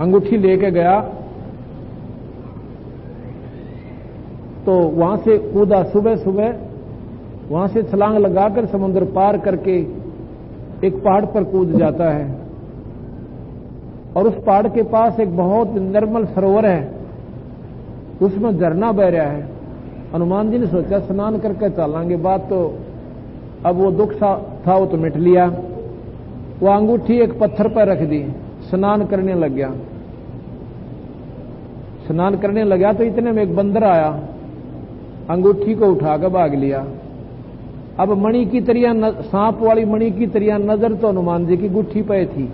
अंगूठी लेके गया तो वहां से कूदा, सुबह सुबह वहां से छलांग लगाकर समुद्र पार करके एक पहाड़ पर कूद जाता है और उस पहाड़ के पास एक बहुत निर्मल सरोवर है, उसमें झरना बह रहा है। हनुमान जी ने सोचा स्नान करके चलेंगे, बात तो अब वो दुख था वो तो मिट लिया। वो अंगूठी एक पत्थर पर रख दी, स्नान करने लग गया। स्नान करने लगा तो इतने में एक बंदर आया, अंगूठी को उठाकर भाग लिया। अब मणि की तरह, सांप वाली मणि की तरह नजर तो हनुमान जी की गुट्ठी पे थी।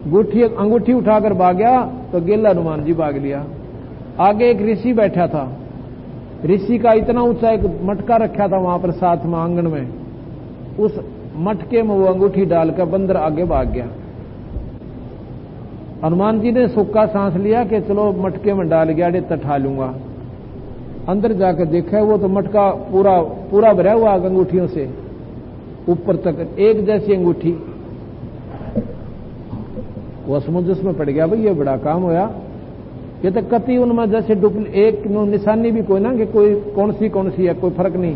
अंगूठी उठाकर भाग गया तो गेला हनुमान जी भाग लिया। आगे एक ऋषि बैठा था, ऋषि का इतना ऊंचा एक मटका रखा था वहां पर साथ में आंगन में, उस मटके में वो अंगूठी डालकर बंदर आगे भाग गया। हनुमान जी ने सूखा सांस लिया कि चलो मटके में डाल गया, अड़े तठा लूंगा। अंदर जाकर देखा वो तो मटका पूरा भरा हुआ अंगूठियों से ऊपर तक, एक जैसी अंगूठी। वो समुद्र में पड़ गया, भाई ये बड़ा काम होया। ये तो कति उनमें जैसे एक निशानी भी कोई ना कि कोई कौन सी है, कोई फर्क नहीं,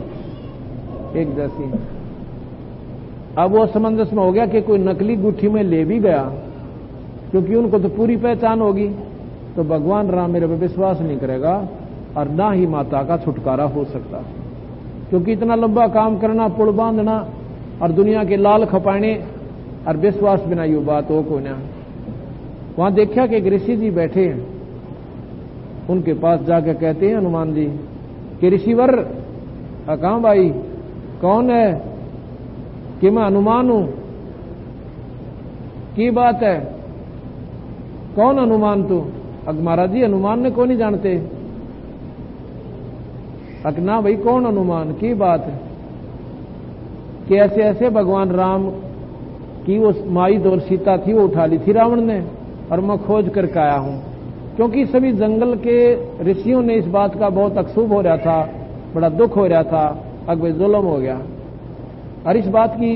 एक जैसी। अब वो समंजस में हो गया कि कोई नकली गुट्ठी में ले भी गया, क्योंकि उनको तो पूरी पहचान होगी, तो भगवान राम मेरे पर विश्वास नहीं करेगा और ना ही माता का छुटकारा हो सकता, क्योंकि इतना लंबा काम करना, पुल बांधना और दुनिया के लाल खपाने और विश्वास बिना यू बात हो को ना। वहां देखा कि एक ऋषि जी बैठे हैं, उनके पास जाकर कहते हैं हनुमान जी कि ऋषिवर, कहां भाई, कौन है? कि मैं हनुमान हूं। की बात है, कौन हनुमान तू? अग महाराज जी हनुमान ने कौन नहीं जानते? अकना भाई कौन हनुमान? की बात है कि ऐसे ऐसे भगवान राम की वो माई और सीता थी, वो उठा ली थी रावण ने, और मैं खोज करके आया हूं। क्योंकि सभी जंगल के ऋषियों ने इस बात का बहुत अक्षुभ हो रहा था, बड़ा दुख हो रहा था, अब भाई जुल्म हो गया। और इस बात की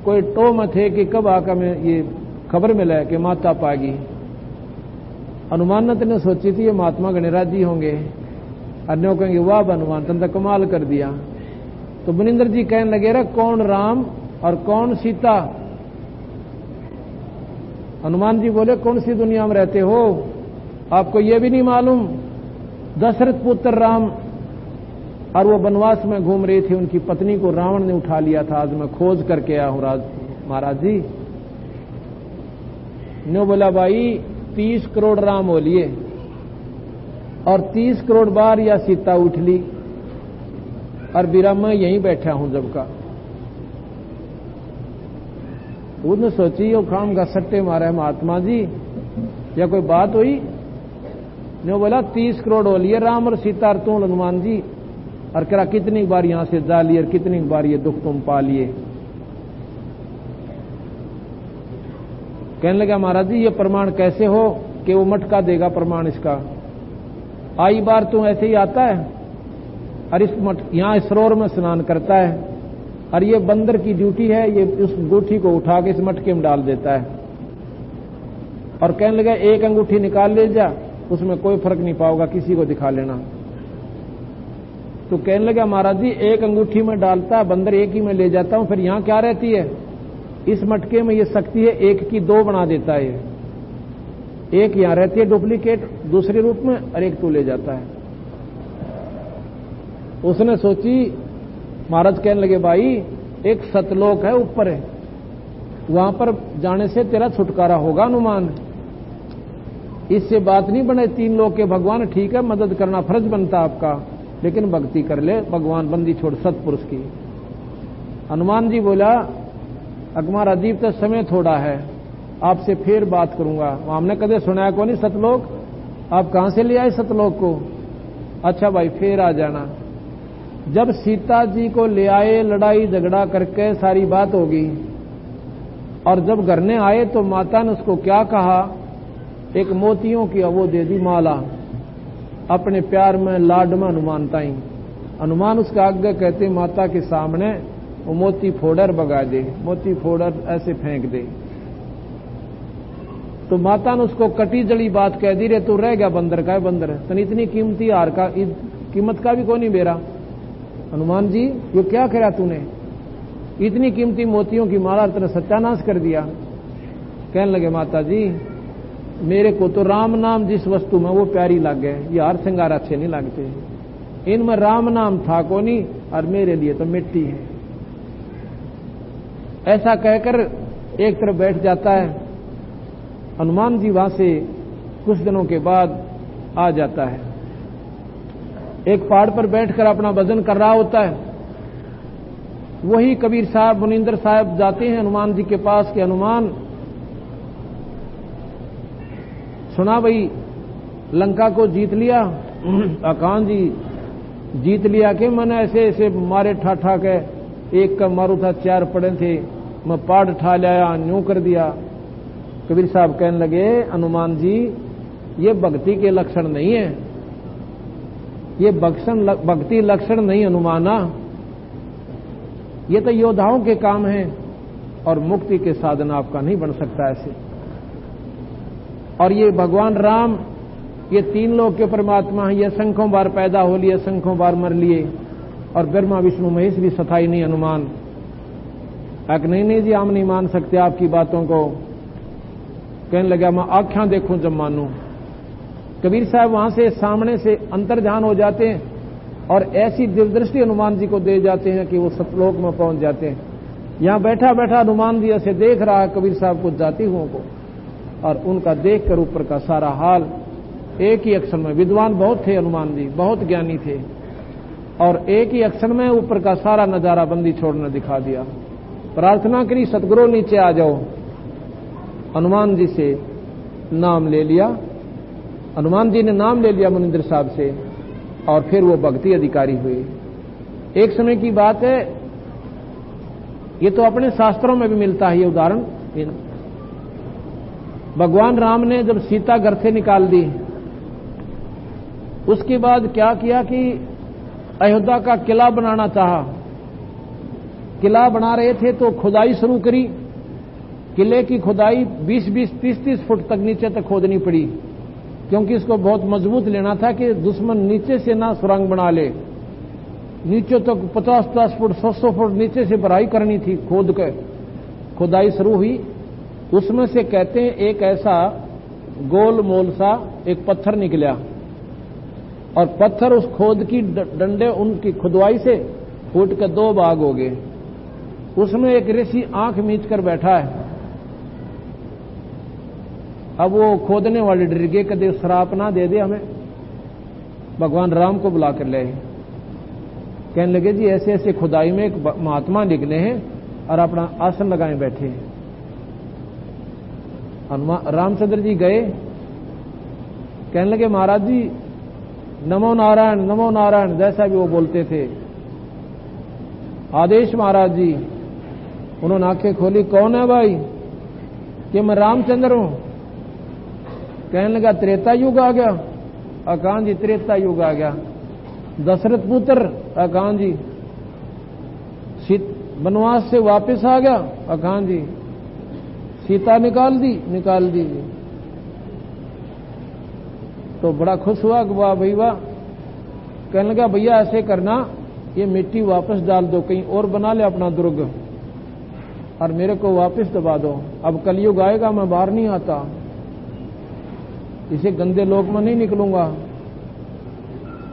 कोई टो में थे कि कब आकर में ये खबर मिला कि माता पागी। हनुमानत ने सोची थी ये महात्मा गणराज जी होंगे, अन्यों कहेंगे वाह हनुमान तुमने कमाल कर दिया। तो मुनिंदर जी कहने लगे रे कौन राम और कौन सीता? हनुमान जी बोले कौन सी दुनिया में रहते हो, आपको यह भी नहीं मालूम? दशरथ पुत्र राम और वो वनवास में घूम रही थी, उनकी पत्नी को रावण ने उठा लिया था, आज मैं खोज करके आया हूं महाराज जी। ने बोला भाई 30 करोड़ राम हो लिए और 30 करोड़ बार या सीता उठ ली, और बीरा मैं यहीं बैठा हूं जब का। उसने सोची वो काम का सट्टे मारा है महात्मा जी, या कोई बात हुई? ने बोला 30 करोड़ हो लिए राम और सीता और तुम हनुमान जी, और करा कितनी बार यहां से जा लिए और कितनी बार ये दुख तुम पा लिए। कहने लगा महाराज जी ये प्रमाण कैसे हो कि वो मटका देगा प्रमाण इसका? आई बार तू ऐसे ही आता है और इस यहां सरोवर में स्नान करता है, और ये बंदर की ड्यूटी है, ये उस अंगूठी को उठा के इस मटके में डाल देता है। और कहने लगा एक अंगूठी निकाल ले जा, उसमें कोई फर्क नहीं पाओगा, किसी को दिखा लेना। तो कहने लगा महाराज जी एक अंगूठी में डालता है बंदर, एक ही में ले जाता हूं, फिर यहां क्या रहती है? इस मटके में ये शक्ति है, एक की दो बना देता है। एक यहां रहती है डुप्लीकेट दूसरे रूप में, और एक तू ले जाता है। उसने सोची, महाराज कहने लगे भाई एक सतलोक है ऊपर है, वहां पर जाने से तेरा छुटकारा होगा हनुमान। इससे बात नहीं बने 3 लोग के भगवान, ठीक है मदद करना फर्ज बनता आपका, लेकिन भक्ति कर ले, भगवान बंदी छोड़ सतपुरुष की। हनुमान जी बोला अकमार अजीब तो समय थोड़ा है, आपसे फिर बात करूंगा। हमने कदे सुनाया को नहीं सतलोक, आप कहां से ले आए सतलोक को? अच्छा भाई फिर आ जाना। जब सीता जी को ले आए, लड़ाई झगड़ा करके सारी बात होगी, और जब घर ने आए तो माता ने उसको क्या कहा? एक मोतियों की वो दे दी माला, अपने प्यार में लाड में हनुमान ताई। हनुमान उसके आगे कहते माता के सामने वो मोती फोड़र बगा दे, मोती फोड़र ऐसे फेंक दे। तो माता ने उसको कटी जड़ी बात कह दी, रे तू रह गया बंदर का है बंदर, तन इतनी कीमती हार का कीमत का भी कोई नहीं बेरा। हनुमान जी ये क्या करा तूने, इतनी कीमती मोतियों की माला तेरा सत्यानाश कर दिया। कहने लगे माता जी मेरे को तो राम नाम जिस वस्तु में वो प्यारी लग गए, ये हार श्रृंगार अच्छे नहीं लगते, इनमें राम नाम था को नहीं और मेरे लिए तो मिट्टी है। ऐसा कहकर एक तरफ बैठ जाता है। हनुमान जी वहां से कुछ दिनों के बाद आ जाता है, एक पहाड़ पर बैठकर अपना भजन कर रहा होता है। वही कबीर साहब मुनिंदर साहब जाते हैं हनुमान जी के पास कि हनुमान सुना भाई लंका को जीत लिया। अकान जी जीत लिया कि मैंने ऐसे ऐसे मारे ठा ठा के, एक का मारू था 4 पड़े थे, मैं पाड़ ठा लाया न्यू कर दिया। कबीर साहब कहने लगे हनुमान जी ये भक्ति के लक्षण नहीं है, ये भक्ति लक्षण नहीं हनुमाना, ये तो योद्धाओं के काम है और मुक्ति के साधन आपका नहीं बन सकता ऐसे। और ये भगवान राम ये 3 लोक के परमात्मा हैं, ये असंख्यों बार पैदा हो लिए, असंख्यों बार मर लिए, और ब्रह्मा विष्णु महेश भी सताई नहीं हनुमान। नहीं जी हम नहीं मान सकते आपकी बातों को। कहने लगा मैं आँखें देखूं जब मानूं। कबीर साहब वहां से सामने से अंतर्ध्यान हो जाते हैं और ऐसी दिव्यदृष्टि हनुमान जी को दे जाते हैं कि वो सतलोक में पहुंच जाते हैं। यहां बैठा बैठा हनुमान जी ऐसे देख रहा है कबीर साहब को जाती हुओं को, और उनका देख कर ऊपर का सारा हाल एक ही अक्षर में, विद्वान बहुत थे हनुमान जी, बहुत ज्ञानी थे, और एक ही अक्षर में ऊपर का सारा नजारा बंदी छोड़ने दिखा दिया। प्रार्थना करी सतगुरु नीचे आ जाओ। हनुमान जी से नाम ले लिया, हनुमान जी ने नाम ले लिया मुनिंदर साहब से, और फिर वो भक्ति अधिकारी हुए। एक समय की बात है, ये तो अपने शास्त्रों में भी मिलता है ये उदाहरण। भगवान राम ने जब सीता घर से निकाल दी, उसके बाद क्या किया कि अयोध्या का किला बनाना चाहा। किला बना रहे थे तो खुदाई शुरू करी। किले की खुदाई 20-20, 30-30 फुट तक नीचे तक खोदनी पड़ी, क्योंकि इसको बहुत मजबूत लेना था कि दुश्मन नीचे से ना सुरंग बना ले। नीचे तक 50-50 फुट 100 फुट नीचे से भराई करनी थी। खोद के खुदाई शुरू हुई। उसमें से कहते हैं एक ऐसा गोल मोल सा एक पत्थर निकला, और पत्थर उस खोद की डंडे उनकी खुदवाई से फूट के 2 भाग हो गए। उसमें एक ऋषि आंख मीच कर बैठा है। अब वो खोदने वाले डर गए, कदे श्राप ना दे दे हमें। भगवान राम को बुला कर ले, कहने लगे जी ऐसे ऐसे खुदाई में एक महात्मा निकले हैं और अपना आसन लगाए बैठे हैं। रामचंद्र जी गए, कहने लगे महाराज जी नमो नारायण, जैसा भी वो बोलते थे। आदेश महाराज जी। उन्होंने आंखें खोली, कौन है भाई? कि मैं रामचंद्र हूं। कहने लगा त्रेता युग आ गया? अकान जी त्रेता युग आ गया। दशरथ पुत्र? अकान जी। वनवास से वापस आ गया? अकान जी। सीता निकाल दी। तो बड़ा खुश हुआ कि वाह भाई वाह। कहने लगा भैया ऐसे करना, ये मिट्टी वापस डाल दो, कहीं और बना ले अपना दुर्ग, और मेरे को वापस दबा दो। अब कलयुग आएगा, मैं बाहर नहीं आता, इसे गंदे लोक में नहीं निकलूंगा।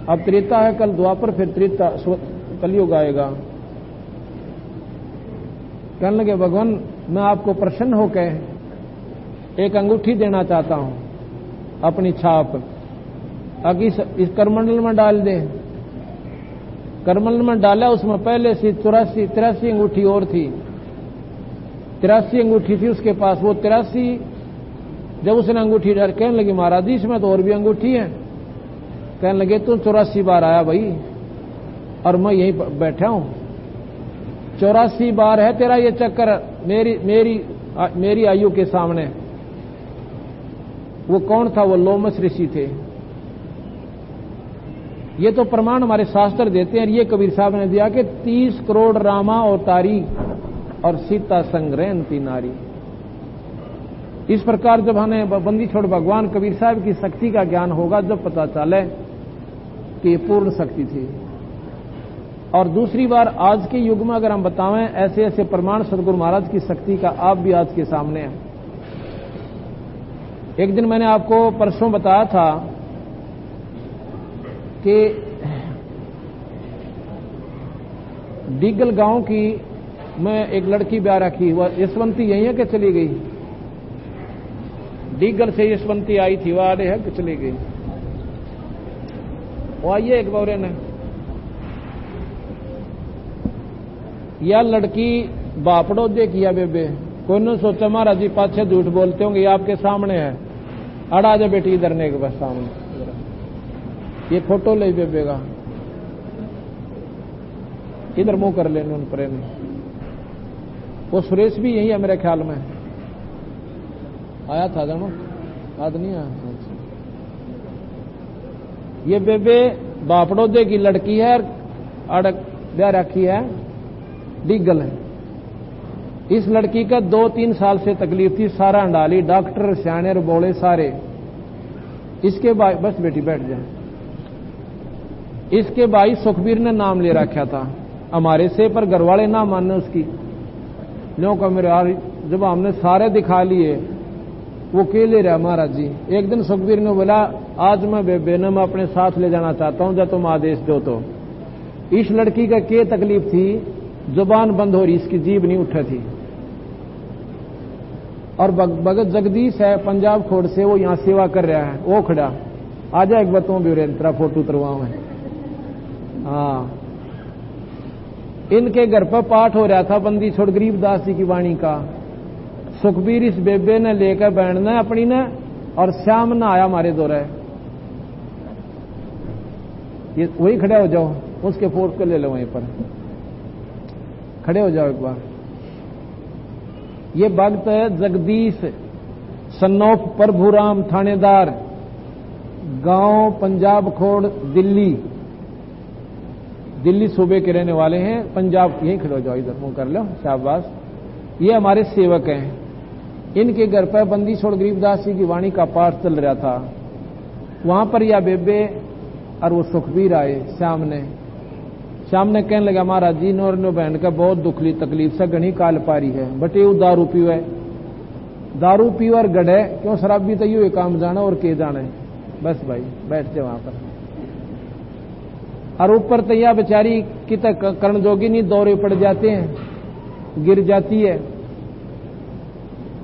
अब त्रेता है, कल द्वापर, फिर त्रेता, कलयुग आएगा। कहने लगे भगवान मैं आपको प्रसन्न होकर एक अंगूठी देना चाहता हूं, अपनी छाप, अगर इस करमंडल में डाल दे। करमंडल में डाला, उसमें पहले से 83 अंगूठी और थी। 83 अंगूठी थी उसके पास। वो 83 जब उसने अंगूठी डाल, कहने लगी महाराज जी इसमें तो और भी अंगूठी है। कहने लगे तू 84 बार आया भाई, और मैं यहीं बैठा हूं। 84 बार है तेरा ये चक्कर मेरी आयु के सामने। वो कौन था? वो लोमस ऋषि थे। ये तो प्रमाण हमारे शास्त्र देते हैं। ये कबीर साहब ने दिया कि 30 करोड़ रामा अवतारी और सीता संग्रहती नारी। इस प्रकार जब हमें बंदी छोड़ भगवान कबीर साहब की शक्ति का ज्ञान होगा, जब पता चले कि ये पूर्ण शक्ति थी। और दूसरी बार आज के युग में अगर हम बतावें ऐसे ऐसे प्रमाण सदगुरु महाराज की शक्ति का, आप भी आज के सामने हैं। एक दिन मैंने आपको परसों बताया था कि डिगल गांव की मैं एक लड़की ब्याह रखी, वह यशवंती यही है कि चली गई? डिगल से यशवंती आई थी, वह आड़े है कि चली गई? वो आइए एक बौरे ने। यह लड़की बापड़ो दे किया बेबे, कोई ने सोचा महाराज जी पाछे झूठ बोलते होंगे, ये आपके सामने है। अड़ा जा बेटी इधर ने के बस सामने, ये फोटो ले बेबे का, इधर मुंह कर लेने उन प्रेम। वो सुरेश भी यही है मेरे ख्याल में, आया था जानो, आज नहीं आया। ये बेबे बापड़ोदे की लड़की है, अड़क ब्याह रखी है, डिगल है। इस लड़की का 2-3 साल से तकलीफ थी, सारा अंडाली, डॉक्टर सियाने और बोले सारे। इसके भाई, बस बेटी बैठ जाए, इसके भाई सुखबीर ने नाम ले रखा था हमारे से, पर घरवाले ना माने उसकी। नो का मेरे यार, जब हमने सारे दिखा लिए, वो अकेले रहा महाराज जी। एक दिन सुखबीर ने बोला, आज मैं बेबे ने मैं अपने साथ ले जाना चाहता हूं, जब तुम आदेश दो तो। इस लड़की का क्या तकलीफ थी, जुबान बंद हो रही, इसकी जीभ नहीं उठा थी। और भगत जगदीश है पंजाब खोड़ से, वो यहां सेवा कर रहा है, वो खड़ा। आ जा एक बताऊं भी तेरा फोटो उतरवाऊं है। हाँ, इनके घर पर पाठ हो रहा था बंदी छोड़ गरीबदास जी की वाणी का। सुखबीर इस बेबे ने लेकर बैठना अपनी ने, और श्याम न आया हमारे दौरे। ये वही खड़े हो जाओ, उसके फोर्स को ले लो, वहीं पर खड़े हो जाओ एक बार। ये भक्त है जगदीश सन्नोफ प्रभुराम थानेदार, गांव पंजाब खोड़, दिल्ली सूबे के रहने वाले हैं। पंजाब, यहीं खड़े हो जाओ, इधर मुंह कर लो, शाबाश। ये हमारे सेवक हैं। इनके घर पर बंदी छोड़ गरीबदास जी की वाणी का पाठ चल रहा था। वहां पर यह बेबे और वो सुखबीर आए। श्याम ने कहने लगा, महाराज जी नौर नो बहन का बहुत दुखली तकलीफ से घनी काल पारी है, बटे वो दारू पीवे और गढ़े, क्यों शराब भी तो यू काम जाना और के जाने। बस भाई बैठ जाए वहां पर। और ऊपर तो यह बेचारी की तक कर्ण जोगी नहीं, दौरे पड़ जाते हैं, गिर जाती है।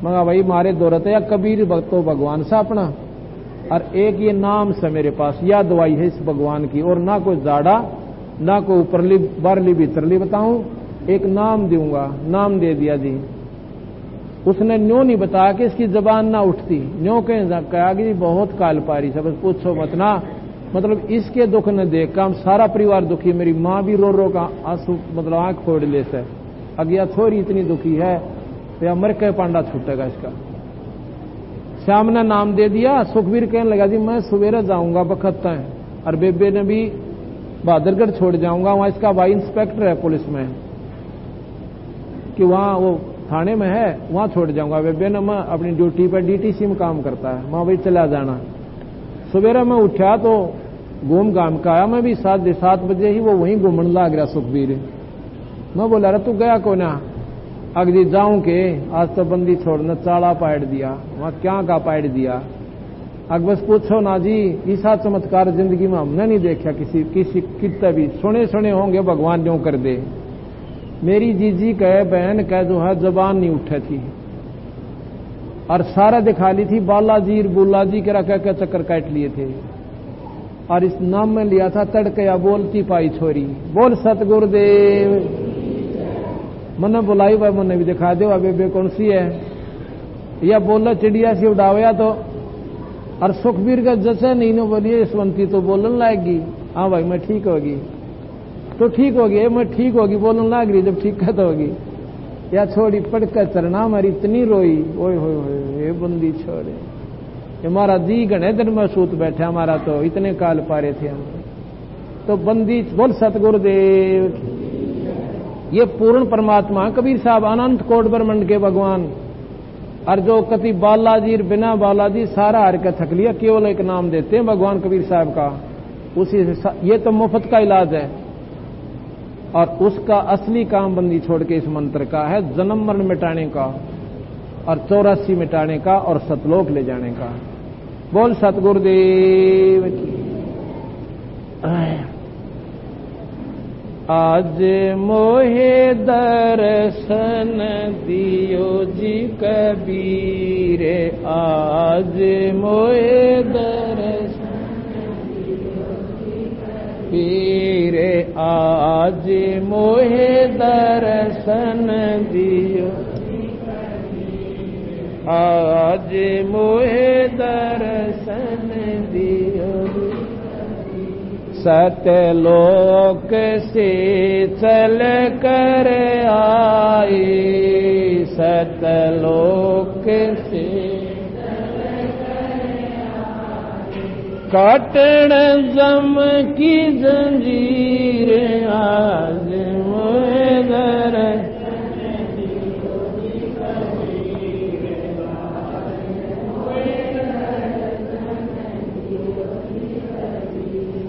मगा भाई मारे दौरत या कबीर भक्तो भगवान सा अपना, और एक ये नाम से मेरे पास यह दवाई है इस भगवान की, और ना कोई जाड़ा ना कोई ऊपरली बारली भीतरली बताऊं, एक नाम दूंगा। नाम दे दिया जी। उसने न्यों नहीं बताया कि इसकी जबान ना उठती, न्यों कहा कि बहुत काल पारी से, बस पूछो मत ना। मतलब इसके दुख न देख का हम सारा परिवार दुखी, मेरी मां भी रो रो का आंसू मतलब आंख फोड़ ले से, अगिया थोड़ी इतनी दुखी है तो या मर के पांडा छूटेगा इसका। श्याम ने नाम दे दिया। सुखबीर कहने लगा जी मैं सवेरे जाऊंगा बखत है, और बेबे ने भी बहादुरगढ़ छोड़ जाऊंगा, वहां इसका भाई इंस्पेक्टर है पुलिस में, कि वहां वो थाने में है, वहां छोड़ जाऊंगा। बेबे ने मैं अपनी ड्यूटी पर डीटीसी में काम करता है, वहां भाई चला जाना। सवेरे मैं उठा तो घूम घाम का आया, मैं भी 7 बजे ही वो वहीं घूमने लग रहा सुखबीर। मैं बोला रहा तू गया को ना, अगली जाऊं के आज तो बंदी छोड़ना चाड़ा पाड़ दिया, वहां क्या का पाड़ दिया। अब बस पूछो ना जी, ऐसा चमत्कार जिंदगी में हमने नहीं देखा किसी कितने भी, सुने होंगे भगवान जो कर दे। मेरी जीजी कहे बहन कह जो है जबान नहीं उठे थी, और सारा दिखा ली थी, बालाजी बुल्लाजी के रखा के चक्कर काट लिए थे, और इस नाम में लिया था तड़कया बोलती पाई छोरी, बोल सतगुरुदेव। मैंने बुलाई भाई, मैंने भी दिखा दो बेबे कौन सी है, या बोला चिड़िया सी उड़ावया तो। और सुखबीर का जैसे नहीं ने बोलिए यशवंती तो बोलने लाएगी, हाँ भाई मैं ठीक होगी, तो ठीक होगी, मैं ठीक होगी बोलने लाग रही, जब ठीक कहता होगी। या छोड़ी पड़कर चरना हमारी इतनी रोई, ओए होए बंदी छोड़े, हमारा जी घने दिन में सूत बैठे, हमारा तो इतने काल पारे थे हम। तो बंदी बोल सतगुरुदेव। ये पूर्ण परमात्मा कबीर साहब अनंत कोट ब्रह्मांड के भगवान, और जो कति बालाजी बिना बालाजी सारा हार के थक लिया, केवल एक नाम देते हैं भगवान कबीर साहब का, उसी से ये तो मुफ्त का इलाज है। और उसका असली काम बंदी छोड़ के इस मंत्र का है, जन्म मरण मिटाने का और 84 मिटाने का और सतलोक ले जाने का। बोल सतगुरुदेव की। आज मोहे दर्शन दियो जी कबीर, आज मोहे दर्शन पीर, आज मोहे दर्शन दियो, आज मोहे दर्शन दियो। सतलोक से चल कर आई, सतलोक से काटण जम की जंजीर, आज मोहे दर्शन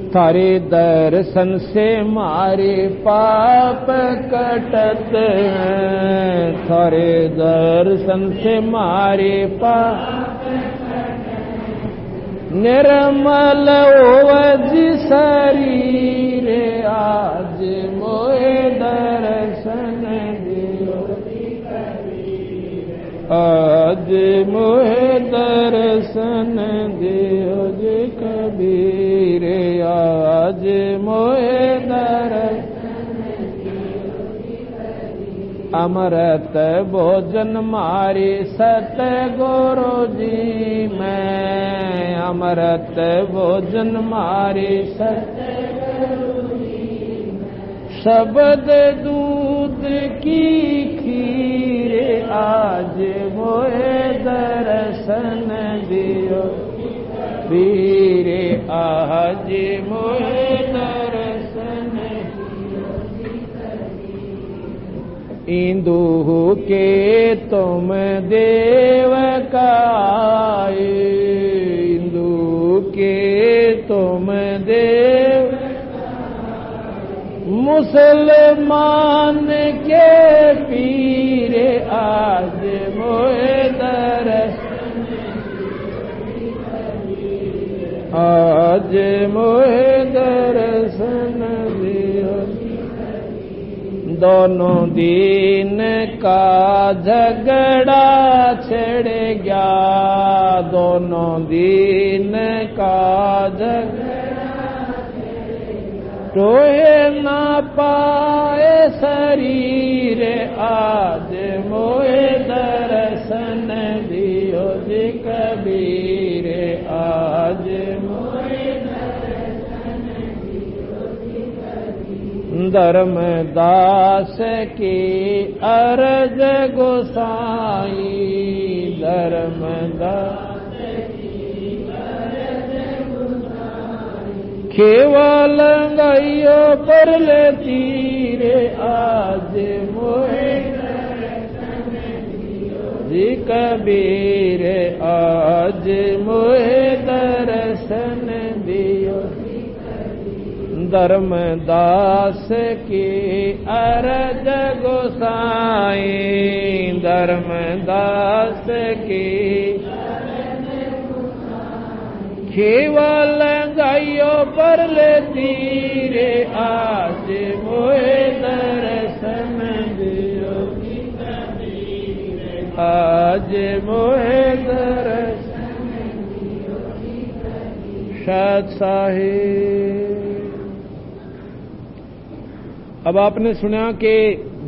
थारे दर्शन से मारे पाप कटत हैं, थारे दर्शन से मारे पाप निर्मल ओवज शरीर, आज मोहे दर्शन दियो, आज मोहे दर्शन दियो जी कबीर, आज मोहे दर्शन दियो। अमृत भोजन मारे सतगुरु जी मैं, अमृत भोजन मारे सतगुरु जी, शब्द दूध की खीर, आज मोहे दर्शन दियो वीर, आज मोहे दर्शन दियो। इंदु के तुम देव काए, इंदु के तुम देव, मुसलमान के पीर, आज मोहे दर्शन, आज मोहे दर्शन दियो। दोनों दिन का झगड़ा छिड़ गया, दोनों दिन का झगड़ा, टोहे ना पाए शरीर, आज मोहे दर्शन दियो जी कबीर, आज मोहे दर्शन दियो जी कबीर। धर्मदास की अर्ज गोसाई, धर्मदास केवल गयो पर ले तीरे, आज मोहे दर्शन दियो जी कबीर, आज मोहे दर्शन दियो जी कबीर। धर्मदास की अर्ज गोसाई, धर्मदास की केवल गायो पर ले तीरे, आज मोहे दर्शन दियो जी कबीर, आज मोहे दर्शन दियो जी कबीर। शाद साहिब। अब आपने सुना कि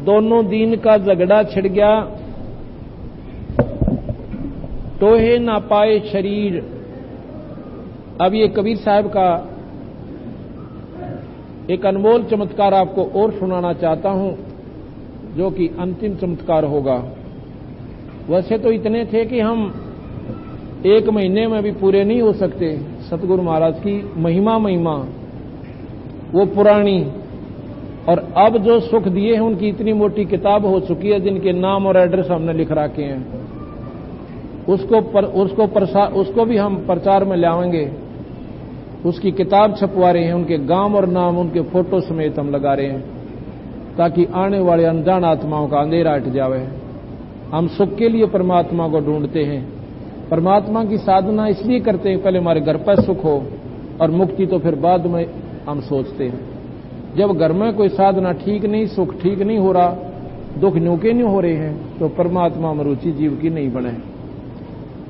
दोनों दिन का झगड़ा छिड़ गया, टोहे ना पाए शरीर। अब ये कबीर साहब का एक अनमोल चमत्कार आपको और सुनाना चाहता हूं, जो कि अंतिम चमत्कार होगा। वैसे तो इतने थे कि हम एक महीने में भी पूरे नहीं हो सकते। सतगुरु महाराज की महिमा वो पुरानी, और अब जो सुख दिए हैं उनकी इतनी मोटी किताब हो चुकी है, जिनके नाम और एड्रेस हमने लिख रखे हैं। उसको भी हम प्रचार में लाएंगे। उसकी किताब छपवा रहे हैं, उनके गांव और नाम उनके फोटो समेत हम लगा रहे हैं, ताकि आने वाले अनजान आत्माओं का अंधेरा हट जावे। हम सुख के लिए परमात्मा को ढूंढते हैं, परमात्मा की साधना इसलिए करते हैं पहले हमारे घर पर सुख हो, और मुक्ति तो फिर बाद में हम सोचते हैं। जब घर में कोई साधना ठीक नहीं, सुख ठीक नहीं हो रहा, दुख न्यूके नहीं हो रहे हैं, तो परमात्मा में रुचि जीव की नहीं बने।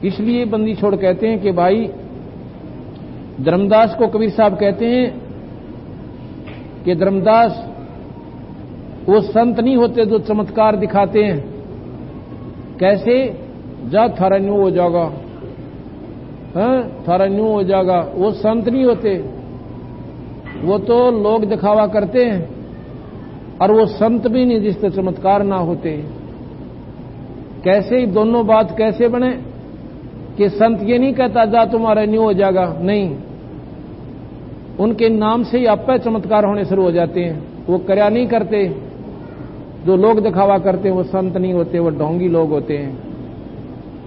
इसलिए बंदी छोड़ कहते हैं कि भाई, धर्मदास को कबीर साहब कहते हैं कि धर्मदास वो संत नहीं होते जो चमत्कार दिखाते हैं। कैसे? जा थारा न्यू हो जाएगा, थारा न्यू हो जाएगा। वो संत नहीं होते, वो तो लोग दिखावा करते हैं, और वो संत भी नहीं जिससे चमत्कार ना होते। कैसे? दोनों बात कैसे बने कि संत ये नहीं कहता जा तुम्हारा न्यू हो जाएगा, नहीं, उनके नाम से ही आप पे चमत्कार होने शुरू हो जाते हैं। वो कर्या नहीं करते, जो लोग दिखावा करते हैं वो संत नहीं होते, वो ढोंगी लोग होते हैं,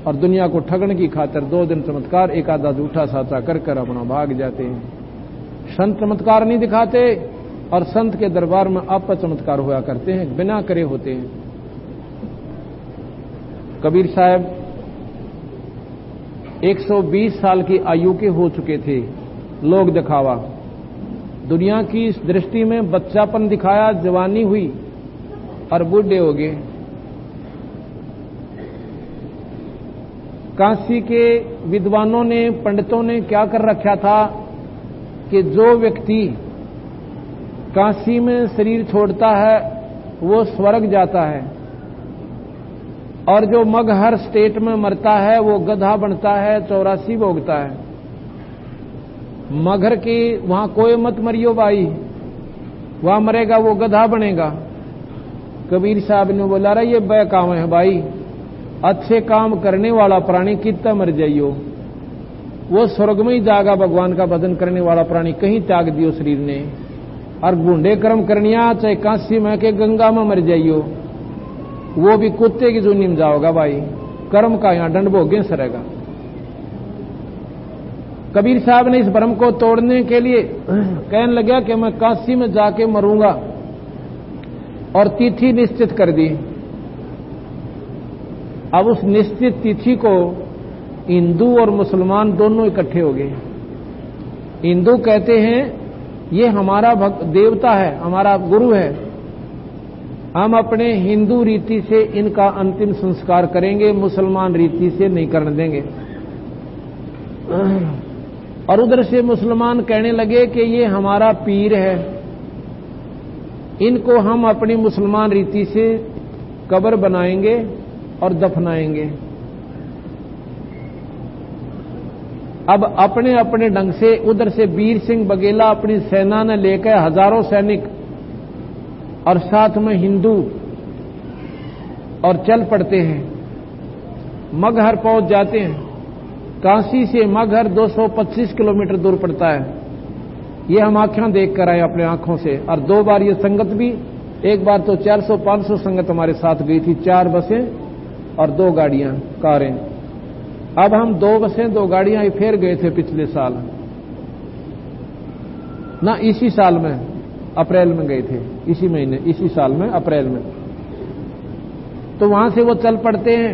और दुनिया को ठगने की खातिर 2 दिन चमत्कार एक आधा झूठा साचा कर अपना भाग जाते हैं। संत चमत्कार नहीं दिखाते, और संत के दरबार में आप पर चमत्कार हुआ करते हैं, बिना करे होते हैं। कबीर साहब 120 साल की आयु के हो चुके थे। लोग दिखावा, दुनिया की इस दृष्टि में बच्चापन दिखाया, जवानी हुई और बूढ़े हो गए। काशी के विद्वानों ने, पंडितों ने क्या कर रखा था कि जो व्यक्ति काशी में शरीर छोड़ता है वो स्वर्ग जाता है, और जो मगहर स्टेट में मरता है वो गधा बनता है, 84 भोगता है। मगहर की वहां कोई मत मरियो भाई, वहां मरेगा वो गधा बनेगा। कबीर साहब ने बोला रहा ये बेकाम है भाई, अच्छे काम करने वाला प्राणी कितना मर जाइयो, वो स्वर्ग में ही जाएगा। भगवान का भजन करने वाला प्राणी कहीं त्याग दियो शरीर ने, और गुंडे कर्म करनिया चाहे काशी में के गंगा में मर जाइयो, वो भी कुत्ते की जूनी में जाओगा भाई, कर्म का यहां दंड भोगे सरेगा। कबीर साहब ने इस भ्रम को तोड़ने के लिए कहने लगा कि मैं काशी में जाके मरूंगा, और तिथि निश्चित कर दी। अब उस निश्चित तिथि को हिंदू और मुसलमान दोनों इकट्ठे हो गए। हिंदू कहते हैं ये हमारा देवता है, हमारा गुरु है, हम अपने हिंदू रीति से इनका अंतिम संस्कार करेंगे, मुसलमान रीति से नहीं करने देंगे। और उधर से मुसलमान कहने लगे कि ये हमारा पीर है, इनको हम अपनी मुसलमान रीति से कब्र बनाएंगे और दफनाएंगे। अब अपने अपने ढंग से उधर से वीर सिंह बघेला अपनी सेना ने लेकर हजारों सैनिक और साथ में हिंदू और चल पड़ते हैं, मगहर पहुंच जाते हैं। काशी से मगहर 225 किलोमीटर दूर पड़ता है। ये हम आंखें देख कर आए अपने आंखों से, और 2 बार ये संगत भी, एक बार तो 400-500 संगत हमारे साथ गई थी, 4 बसें और 2 गाड़ियां, कारें। अब हम 2 बसें 2 गाड़ियां फिर गए थे पिछले साल, ना इसी साल में अप्रैल में गए थे, इसी महीने, इसी साल में अप्रैल में। तो वहां से वो चल पड़ते हैं,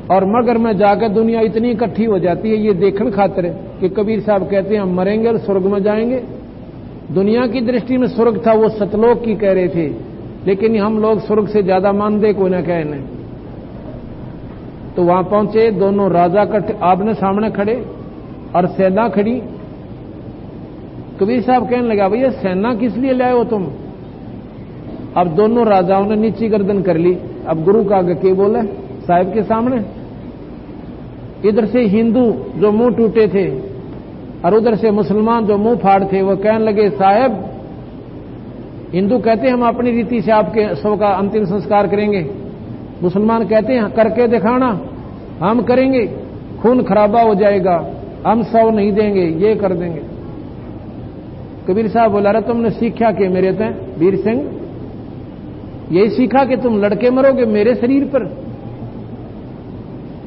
और मगर में जाकर दुनिया इतनी इकट्ठी हो जाती है ये देखने खातिर कि कबीर साहब कहते हैं हम मरेंगे और स्वर्ग में जाएंगे। दुनिया की दृष्टि में स्वर्ग था वो सतलोक की कह रहे थे, लेकिन हम लोग स्वर्ग से ज्यादा मानते कोई ना कहने। तो वहां पहुंचे, दोनों राजा आपने सामने खड़े और सेना खड़ी। कबीर साहब कहने लगा भैया सेना किस लिए लाए हो तुम? अब दोनों राजाओं ने नीची गर्दन कर ली। अब गुरु का आगे के बोले साहब के सामने। इधर से हिंदू जो मुंह टूटे थे और उधर से मुसलमान जो मुंह फाड़ थे, वो कहने लगे साहब, हिंदू कहते हैं हम अपनी रीति से आपके शव का अंतिम संस्कार करेंगे, मुसलमान कहते हैं करके दिखाना, हम करेंगे, खून खराबा हो जाएगा, हम शव नहीं देंगे, ये कर देंगे। कबीर साहब बोला रहा तुमने सीखा कि मेरे थे वीर सिंह, यही सीखा कि तुम लड़के मरोगे मेरे शरीर पर?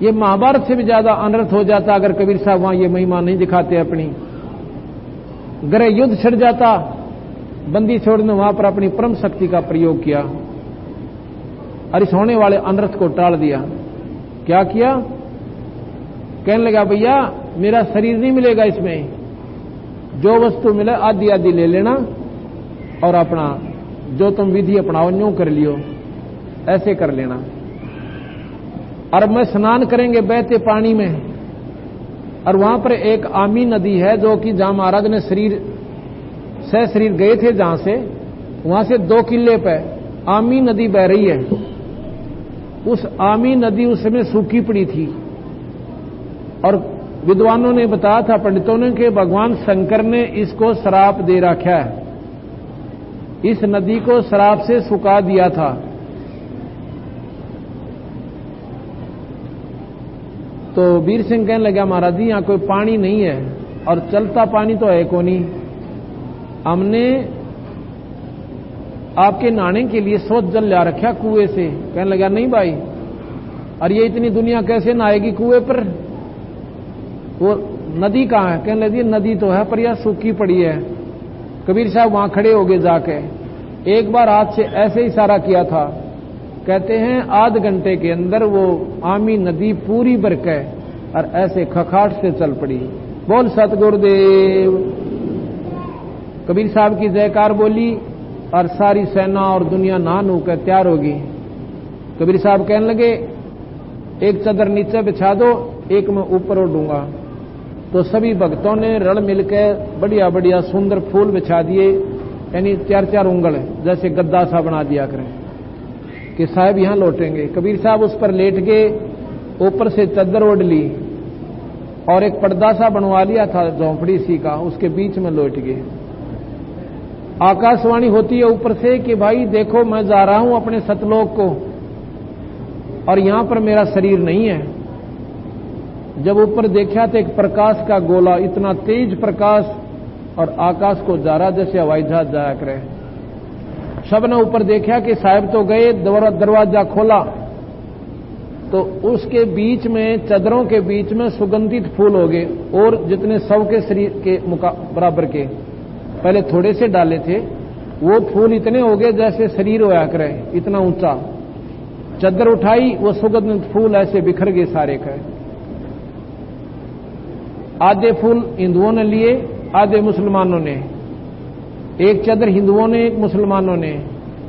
ये महाभारत से भी ज्यादा अनर्थ हो जाता अगर कबीर साहब वहां ये महिमा नहीं दिखाते अपनी। ग्रह युद्ध छिड़ जाता, बंदी छोड़ ने वहां पर अपनी परम शक्ति का प्रयोग किया और इस होने वाले अनर्थ को टाल दिया। क्या किया? कहने लगा भैया मेरा शरीर नहीं मिलेगा, इसमें जो वस्तु मिले आधी आधी ले लेना और अपना जो तुम विधि अपनाओ न्यू कर लियो, ऐसे कर लेना। और मैं स्नान करेंगे बहते पानी में, और वहां पर एक आमी नदी है जो कि जहां महाराज ने शरीर गए थे, जहां से वहां से 2 किले पे आमी नदी बह रही है। उस आमी नदी उस समय सूखी पड़ी थी और विद्वानों ने बताया था, पंडितों ने, कि भगवान शंकर ने इसको श्राप दे रखा है, इस नदी को श्राप से सुखा दिया था। तो वीर सिंह कहने लगा महाराज जी यहां कोई पानी नहीं है और चलता पानी तो है को नहीं, हमने आपके नहाने के लिए स्वच्छ जल ला रखा कुएं से। कहने लगा नहीं भाई, और ये इतनी दुनिया कैसे नहाएगी कुएं पर, वो नदी कहां है? कहने लगी नदी तो है पर यह सूखी पड़ी है। कबीर साहब वहां खड़े हो गए जाके, एक बार हाथ से ऐसे इशारा किया था, कहते हैं आध घंटे के अंदर वो आमी नदी पूरी बरके और ऐसे खखाट से चल पड़ी। बोल सतगुरुदेव। कबीर साहब की जयकार बोली और सारी सेना और दुनिया नहा नू कर तैयार होगी। कबीर साहब कहने लगे एक चादर नीचे बिछा दो, एक मैं ऊपर ओढ़ूंगा। तो सभी भक्तों ने रल मिलकर बढ़िया बढ़िया सुंदर फूल बिछा दिए, यानी 4-4 उंगल जैसे गद्दा सा बना दिया करें कि साहब यहां लौटेंगे। कबीर साहब उस पर लेट गए, ऊपर से चादर ओढ़ ली और एक पर्दा सा बनवा लिया था झोंपड़ी सी का, उसके बीच में लौट गए। आकाशवाणी होती है ऊपर से कि भाई देखो मैं जा रहा हूं अपने सतलोक को और यहां पर मेरा शरीर नहीं है। जब ऊपर देखा तो एक प्रकाश का गोला, इतना तेज प्रकाश, और आकाश को जा रहा जैसे हवाई जहाज जाया करे। सब ने ऊपर देखा कि साहब तो गए, दरवाजा खोला तो उसके बीच में, चादरों के बीच में सुगंधित फूल हो गए, और जितने सब के शरीर के बराबर के पहले थोड़े से डाले थे, वो फूल इतने हो गए जैसे शरीर होया करे, इतना ऊंचा। चादर उठाई, वो सुगंधित फूल ऐसे बिखर गए सारे के। आधे फूल हिंदुओं ने लिए, आधे मुसलमानों ने। एक चादर हिंदुओं ने, एक मुसलमानों ने।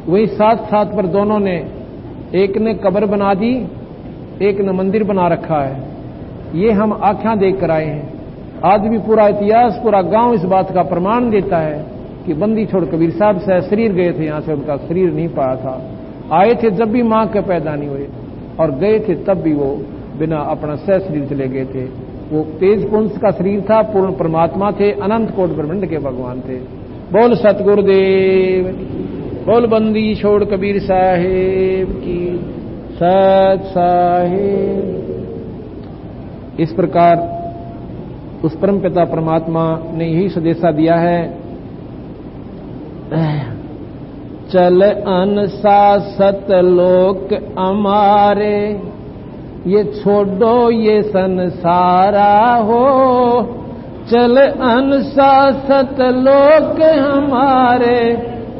वही साथ साथ पर दोनों ने, एक ने कब्र बना दी, एक ने मंदिर बना रखा है। ये हम आंखें देख कर आए हैं। आज भी पूरा इतिहास, पूरा गांव इस बात का प्रमाण देता है कि बंदी छोड़ कबीर साहब से शरीर गए थे, यहां से उनका शरीर नहीं पाया था। आए थे जब भी मां के पैदा नहीं हुए, और गए थे तब भी वो बिना अपना सह शरीर चले गए थे। वो तेज पुंस का शरीर था, पूर्ण परमात्मा थे, अनंत कोट ब्रह्मांड के भगवान थे। बोल सतगुरुदेव, बोल बंदी छोड़ कबीर साहेब की, सत साहेब। इस प्रकार उस परम पिता परमात्मा ने यही संदेशा दिया है, चल अनुशासित लोक हमारे, ये छोड़ो ये संसारा हो। चल अनुशासित लोक हमारे,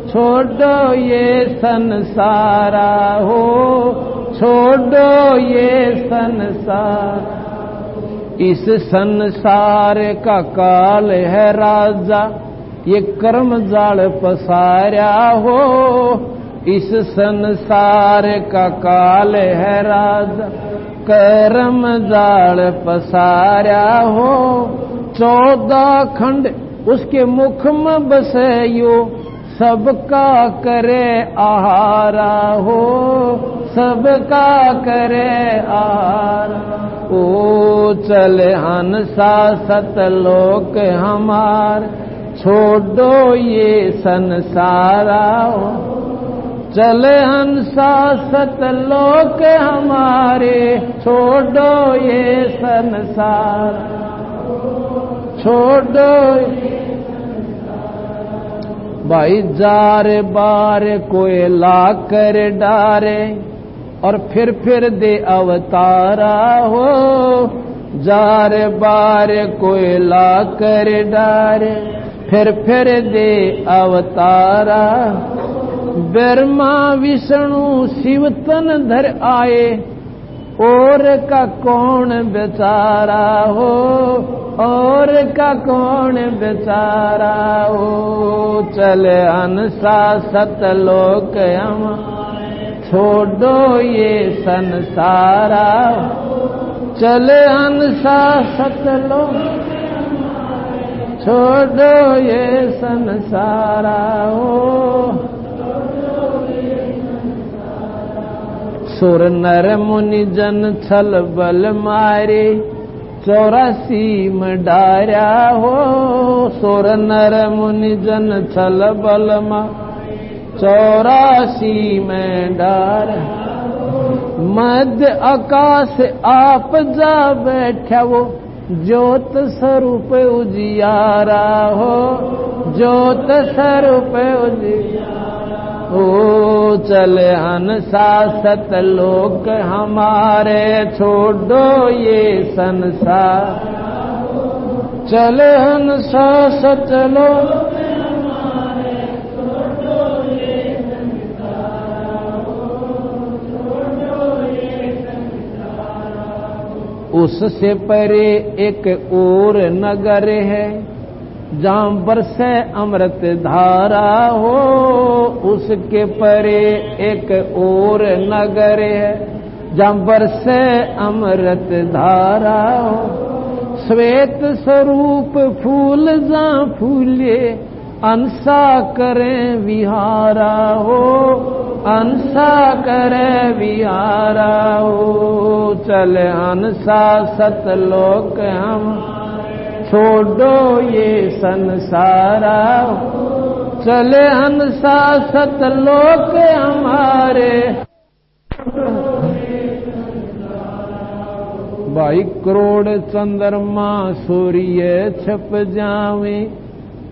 छोड़ो ये संसारा हो। छोड़ो ये संसार, इस संसार का काल है राजा, ये कर्म जाल पसारा हो। इस संसार का काल है राजा, कर्म जाल पसारा हो। 14 खंड उसके मुख में बसयो, सबका करे आहारा हो। सबका करे आहारा। ओ चल अनुशासित लोक हमार, छोड़ो ये संसारा हो। चल अनुशासित लोक हमारे, छोड़ो ये संसार। छोड़ो भाई जार बार कोई ला कर डारे, और फिर दे अवतारा हो, जार बार कोई ला कर डार, फिर दे अवतारा। ब्रह्मा विष्णु शिव तन धर आए, और का कौन बेचारा हो, और का कौन बेचारा हो। चले अनसा सतलोक हम, छोड़ो ये संसारा। चले अनसा सतलोक, छोड़ो ये संसारा हो। सुर नर मुनि जन छल बल मारे, 84 में डारा हो। सुर नर मुनि जन छल बल मारे, 84 में डारा। मध्य आकाश आप जा बैठा वो, ज्योत स्वरूप उजियारा हो, ज्योत स्वरूप उजियारा। ओ चले हंसा सतलोक हमारे, छोड़ो ये संसार। चले हंसा सतलोक हमारे, छोड़ो ये संसार। छोड़ो ये संसार। उससे परे एक और नगर है, जहां बरसे अमृत धारा हो। उसके परे एक और नगर है, जहां बरसे अमृत धारा हो। श्वेत स्वरूप फूल जहां फूले, अंसा करें विहारा हो, अंसा करें विहारा हो। चले अंसा सतलोक हम, छोड़ो ये संसारा। चले हंसा सतलोक हमारे। भाई करोड़ चंद्रमा सूर्य छप जावे,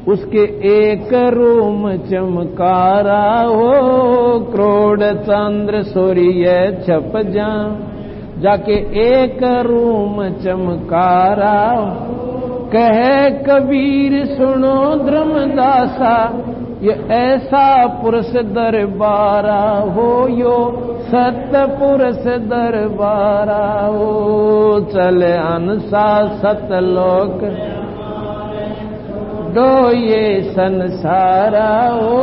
उसके एक रूम चमकारा हो। करोड़ चंद्र सूर्य छप जाके एक रूम चमकारा। कहे कबीर सुनो धर्मदासा, ये ऐसा पुरुष दरबारा हो, यो सत्य पुरुष दरबारा हो। चले अनसा सतलोक, दो ये संसारा हो।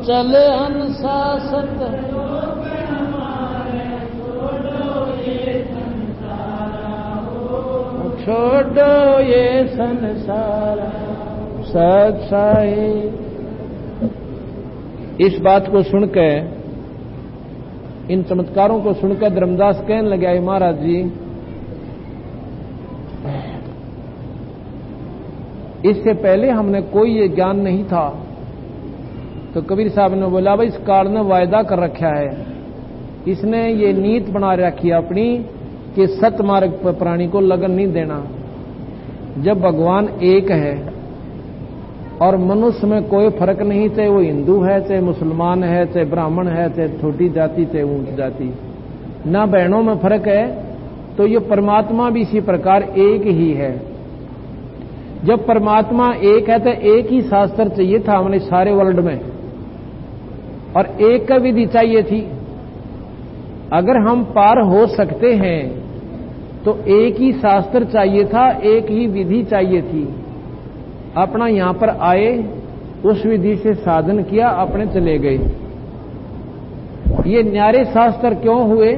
चले अनसा सतलोक, छोड़ो ये संसार। सत्साई इस बात को सुनकर, इन चमत्कारों को सुनकर धर्मदास कहने लगे, महाराज जी इससे पहले हमने कोई ये ज्ञान नहीं था। तो कबीर साहब ने बोला, भाई इस काल ने वायदा कर रखा है, इसने ये नीत बना रखी है अपनी कि सतमार्ग पर प्राणी को लगन नहीं देना। जब भगवान एक है और मनुष्य में कोई फर्क नहीं, चाहे वो हिंदू है, चाहे मुसलमान है, चाहे ब्राह्मण है, चाहे छोटी जाति, चाहे ऊंची जाति, ना बहनों में फर्क है, तो ये परमात्मा भी इसी प्रकार एक ही है। जब परमात्मा एक है तो एक ही शास्त्र चाहिए था हमारे सारे वर्ल्ड में, और एक विधि चाहिए थी। अगर हम पार हो सकते हैं तो एक ही शास्त्र चाहिए था, एक ही विधि चाहिए थी। अपना यहां पर आए, उस विधि से साधन किया, अपने चले गए। ये न्यारे शास्त्र क्यों हुए,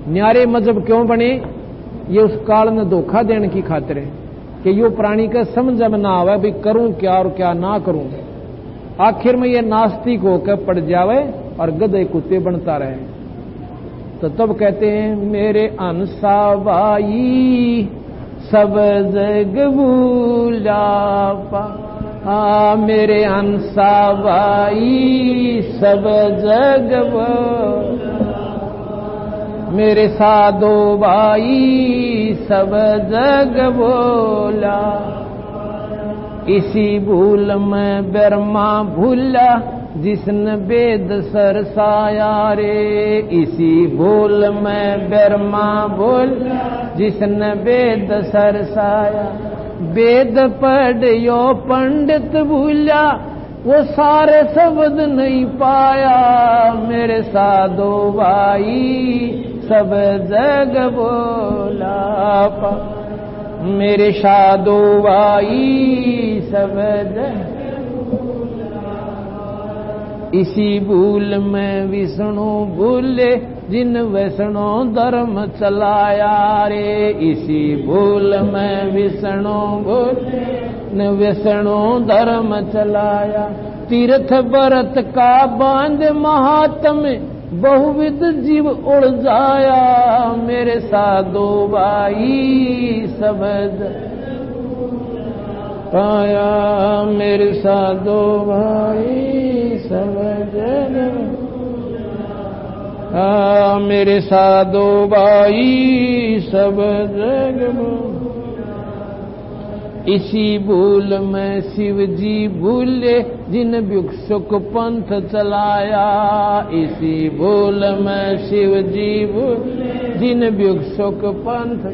न्यारे मजहब क्यों बने? ये उस काल में धोखा देने की खातिर है कि यो प्राणी का समझ में ना आवे, भाई करूं क्या और क्या ना करूं। आखिर में ये नास्तिक होकर पड़ जावे और गधे कुत्ते बनता रहे। तो तब कहते हैं, मेरे अनसा भाई सब जग भूला पा, मेरे अनसा भाई सब जग मेरे साधो भाई सब जग बोला। इसी भूल में ब्रह्मा भूला, जिसने वेद सरसाया रे, इसी बोल में ब्रह्मा बोल, जिसने वेद सरसाया। वेद पढ़ियो पंडित भूला, वो सारे शब्द नहीं पाया, मेरे साधो भाई सब जग बोला पा, मेरे साधो भाई सब जग। इसी भूल में विष्णु भूले, जिन वैष्णो धर्म चलाया रे, इसी भूल में विष्णु भूले, न वैष्णो धर्म चलाया। तीर्थ व्रत का बांध महात्म, बहुविध जीव उड़ जाया, मेरे साधो भाई सब पाया, मेरे साधो भाई सब जग, मेरे साधो भाई सब जग। इसी भूल में शिव जी भूले, जिन भिक्षुक पंथ चलाया, इसी भूल में शिव जी भूले, जिन भिक्षुक पंथ।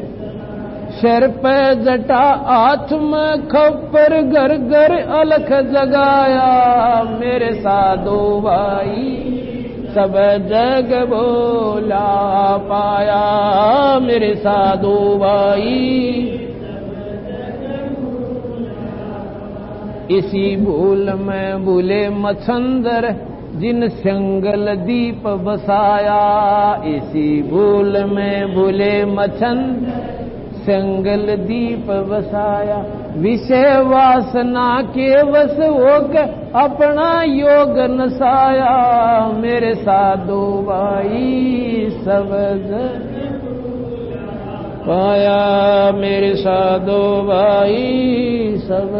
सिर पे जटा हाथ में खप्पर, घर घर अलख जगाया, मेरे साधो भाई सब जग बोला पाया, मेरे साधो भाई। इसी भूल में भूले मच्छंदर, जिन संगल दीप बसाया, इसी भूल में भूले मच्छंदर, संगल दीप बसाया। विषय वासना के वश होकर अपना योग नसाया, मेरे साधो भाई सब पाया, मेरे साधो भाई सब।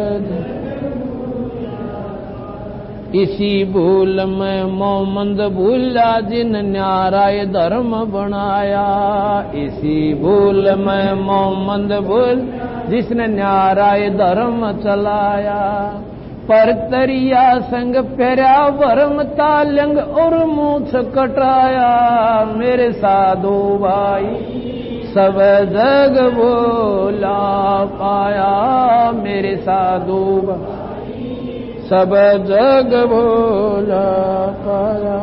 इसी भूल में मोहम्मद भूला, जिन न्याय धर्म बनाया, इसी भूल में मोहम्मद भूल, जिसने न्याय धर्म चलाया। पर तरिया संग फेरा वर्म तालंग और मूछ कटाया, मेरे साधो भाई सब जग बोला पाया, मेरे साधो भाई सब जग बोला पाया।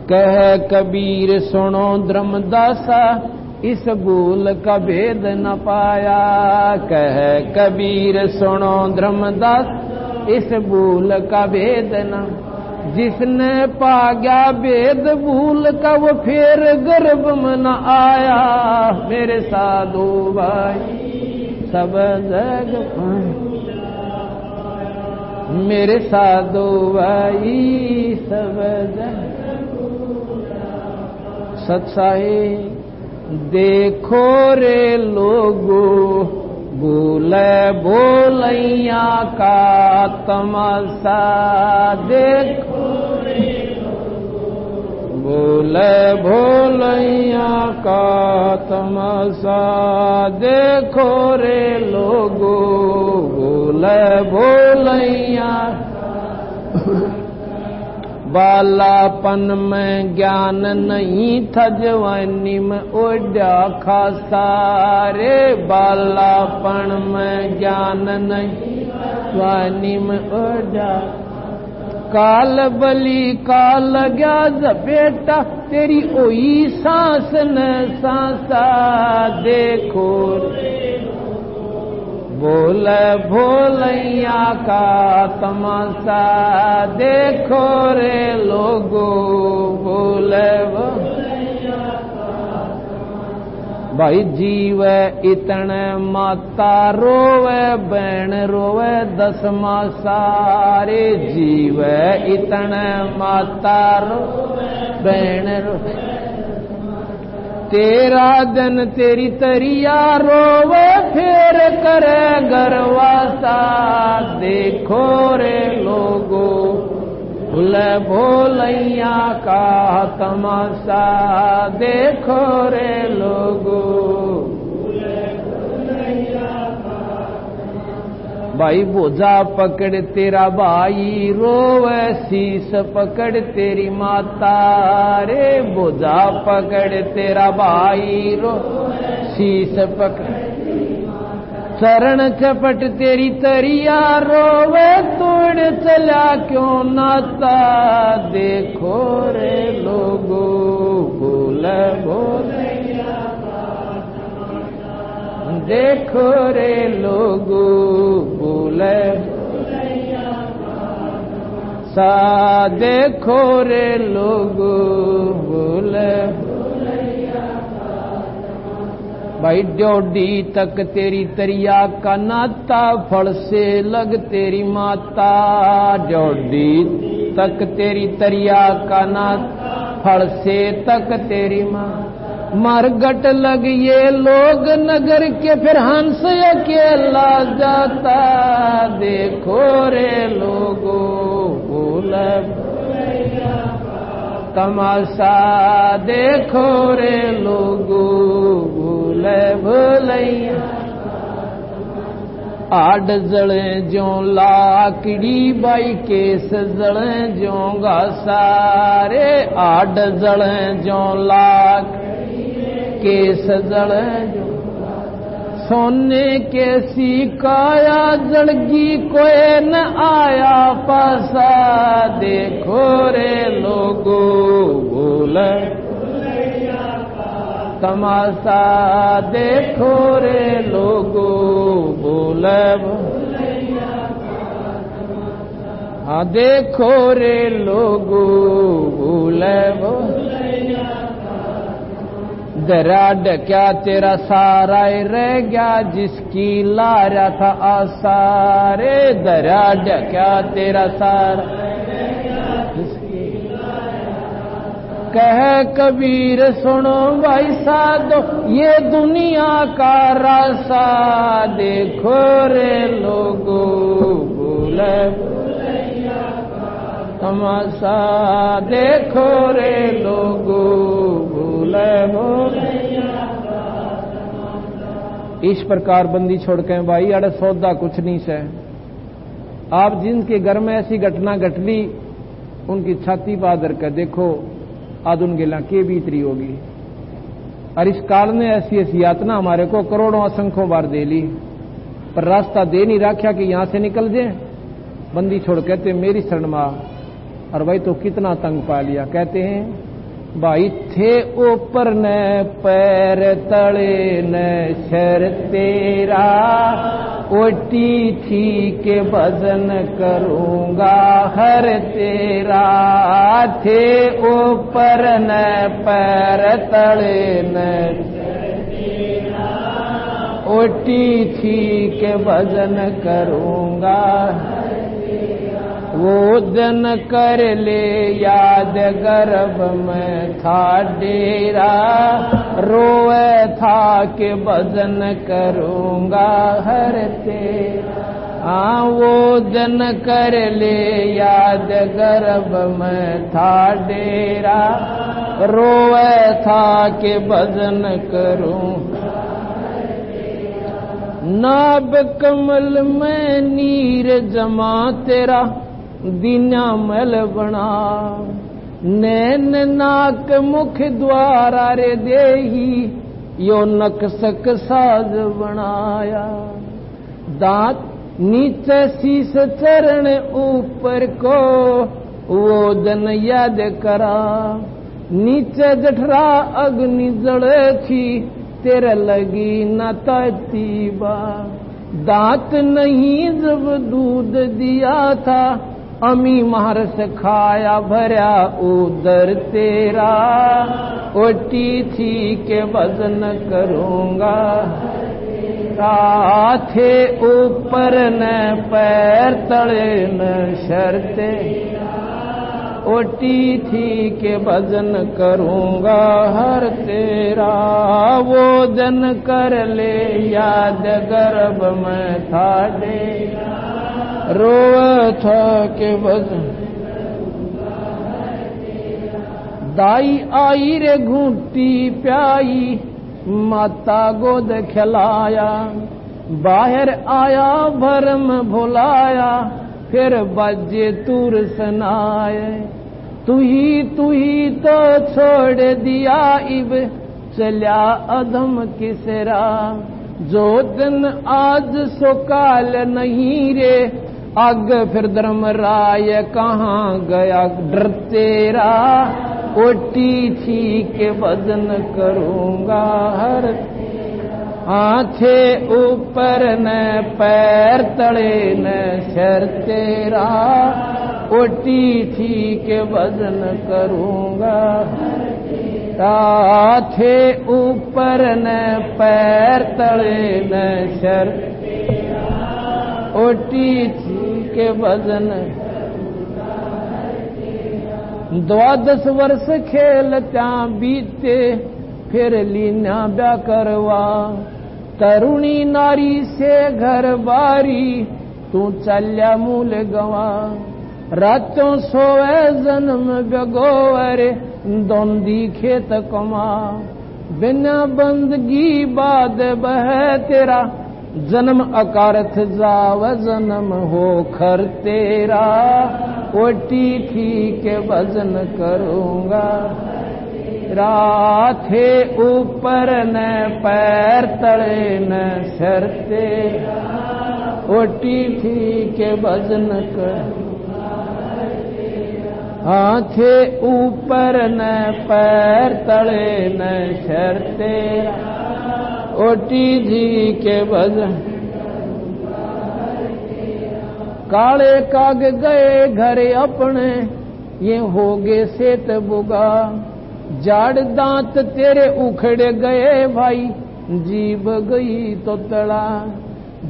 कह कबीर सुनो धर्मदासा, इस भूल का भेद न पाया, कह कबीर सुनो धर्मदास, इस भूल का भेद न। जिसने पा गया भेद भूल का, वो फिर गर्भ में न आया, मेरे साधु भाई सब जग पाया, मेरे साधु भाई सब जग। सच्चाई देखो रे लोगो, बोले बोलैया का तमाशा देखो रे लोगो, बोले बोलैया का तमाशा देखो रे लोगो, बोले बोलैया। बालापन में ज्ञान नहीं था, जवानी में ओढ़ा खासा रे, बालापन में ज्ञान नहीं, जवानी में ओढ़ा। काल बली काल गया जपेटा, तेरी ओई सांस न सांसा देखो, बोले भोलैया का तमाशा देखो रे लोगो, बोले भोलैया का तमाशा। भाई जीव इतने माता रोवे, बहन रोवे 10 मासा रे, जीव इतने माता रोवे, बहन रोवे। तेरा दिन तेरी तरिया रोवे, फिर करे गरवासा देखो रे लोगो, भोले भोलैया का तमाशा देखो रे लोगो, भोले भोलैया का तमाशा। भाई भोजा पकड़ तेरा भाई रोवे शीस पकड़ तेरी माता रे भोजा पकड़ तेरा भाई रो शीस पकड़ चरण चपट तेरी तरिया रोवे तोड़ चला क्यों नाता देखो रे लोगो बोले बोले देखो रे लोगो बोले सा देखो रे लोगो बोले भाई डोडी तक तेरी तरिया का नाता फल से लग तेरी माता डोडी तक तेरी तरिया का नाता फल से तक तेरी माँ मरगट लग ये लोग नगर के फिर हंस अकेला जाता देखो रे लोगो बोले तमाशा देखो रे लोगो बोले भोलैया आड जड़े जो लाकड़ी बाई केस जड़े जो घासारे आड जड़े जो लाक केस जड़े जो सोने के सिकाया जड़गी कोई न आया पासा देखो रे लोगो बोले तमाशा देखो रे लोगो बोले हाँ देखो रे लोगो बोले दरा डक्या तेरा सारा रह गया जिसकी लारा था आसारे दरा डक्या तेरा सारा कह कबीर सुनो भाई साधो ये दुनिया का रासा देखो रे लोगो बोले तमाशा देखो रे लोगो बोले इस प्रकार बंदी छोड़ के भाई अड़ सौदा कुछ नहीं से आप जिनके घर में ऐसी घटना घट ली उनकी छाती पादर कर देखो आज उनके ला के बीतरी होगी और इस काल ने ऐसी ऐसी यातना हमारे को करोड़ों असंख्यों बार दे ली पर रास्ता दे नहीं रखा कि यहां से निकल जाए बंदी छोड़ कहते मेरी शरण मा और भाई तो कितना तंग पा लिया कहते हैं भाई थे ऊपर न पैर तले न शर तेरा ओटी थी के भजन करूंगा हर तेरा थे ऊपर न पैर तले न ओटी थी के भजन करूंगा वो दिन कर ले याद गर्भ में था डेरा रोए था के भजन करूंगा हर तेरा वो दिन कर ले याद गर्भ में था डेरा रोए था के भजन करूं नाभ कमल में नीर जमा तेरा दीना मल बना नैन नाक मुख द्वारा रे देही यो नकसक साज बनाया दांत नीचे शीस चरण ऊपर को वो दिन याद करा नीचे जठरा अग्नि जड़े थी तेरे लगी न तीबा दांत नहीं जब दूध दिया था अमी मारस खाया भरा उदर तेरा ओटी थी के भजन करूंगा थे ऊपर न पैर तले न शर्ते ओटी थी के भजन करूंगा हर तेरा वो जन कर ले याद गर्भ में था डेरा रोए था के भजन दाई आई रे घूंटी प्याई माता गोद खिलाया बाहर आया भरम भुलाया, फिर बाजे तूर सनाए। तू ही तो छोड़ दिया इब, चल्या अधम किसरा। जो दिन आज सो काल नहीं रे, आग फिर धर्मराय कहाँ गया डर तेरा। ओटी थी के वजन करूंगा हर, आंखे ऊपर न पैर तले न शर तेरा। ओटी थी के वजन करूंगा, आंखे ऊपर न पैर तले न शर। ओटी थी के वजन। 12 वर्ष खेल त्या बीते, फिर लीना ब्या करवा। तरुणी नारी से घर बारी, तू चल्या मूल गवा। रातों सोए जन्म बगोवरे, दोंदी खेत कमा। बिना बंदगी बाद बह तेरा, जन्म अकारथ जाव जन्म हो खर तेरा। ओटी थी के वजन करूंगा, राथे ऊपर न पैर तले न सर तेरा। ओटी थी के वजन कर, हाथे ऊपर न पैर तले न सर तेरा। ओटी थी के वजन। काले काग गए घर अपने, ये हो गए सेत बुगा। जाड़ दांत तेरे उखड़ गए भाई, जीभ गई तो तड़ा।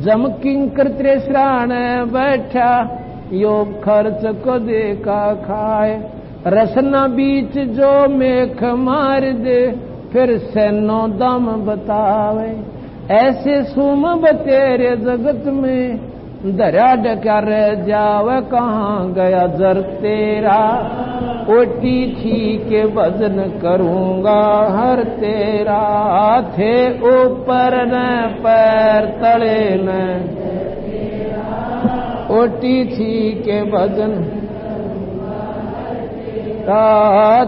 जम किंकर तेरे श्राण बैठा, यो खर्च को देखा खाए। रसना बीच जो मेख मार दे, फिर सैनो दम बतावे। ऐसे सुम तेरे जगत में, दरिया डका रह जावे कहाँ गया जर तेरा। ओटी थी के वजन करूंगा हर तेरा। थे ऊपर न पैर तले न, ओटी थी के वजन।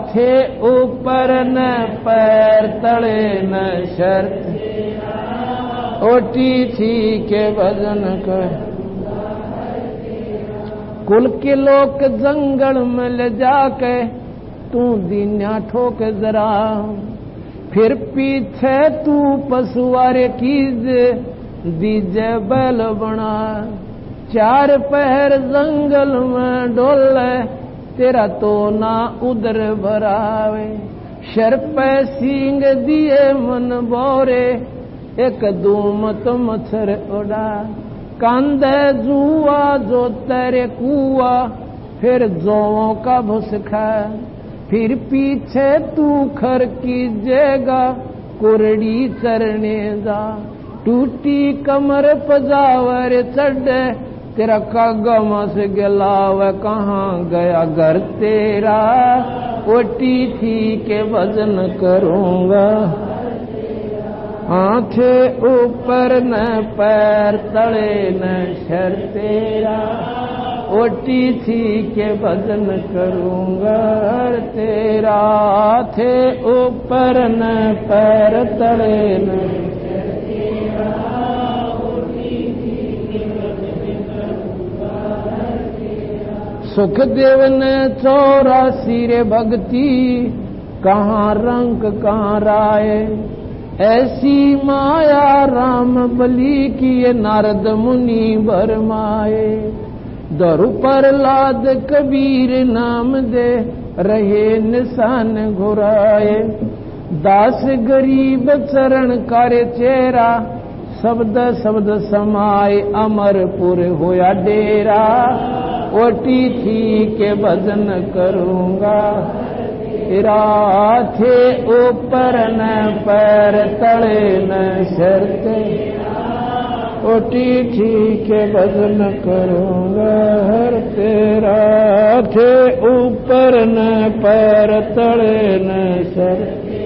थे ऊपर न पैर तले न शर्त, ओटी थी के वजन कर। कुल के लोग जंगल में ले जाके, तू दीन्या ठोक जरा। फिर पीछे तू पशुआरे कीज, दीजे बैल बना। 4 पहर जंगल में डोले, तेरा तो ना उधर भरावे। शर पे सींग दिए मन बोरे, एक दूमत मच्छर उड़ा। कांदे जुआ जो तेरे कुआ, फिर जों का भुस खा। फिर पीछे तू खर कीजेगा, कुरड़ी चरने जा। टूटी कमर पजावर चढ़े, तेरा कागम से गिलाव कहाँ गया घर तेरा। ओटी थी के वजन करूंगा, आंखे ऊपर न पैर तले न शर तेरा। ओटी थी के वजन करूंगा हर तेरा। थे ऊपर न पैर तले न शर तेरा। ओटी थी के वजन करूंगा हर तेरा। सुखदेव ने 84 रे भक्ति, कहाँ रंग कहाँ राय। ऐसी माया राम बलि की, नारद मुनि भरमाए। दरु पर लाद कबीर नाम दे, रहे निशान घुराए। दास गरीब चरण कार्य चेरा, शब्द शब्द समाए अमरपुर होया डेरा। ओटी थी के भजन करूंगा, थे ऊपर न पैर तले न शर्ते। ओटी थी के भजन करूंगा हर तेरा। थे ऊपर न पैर तले न शर्ते।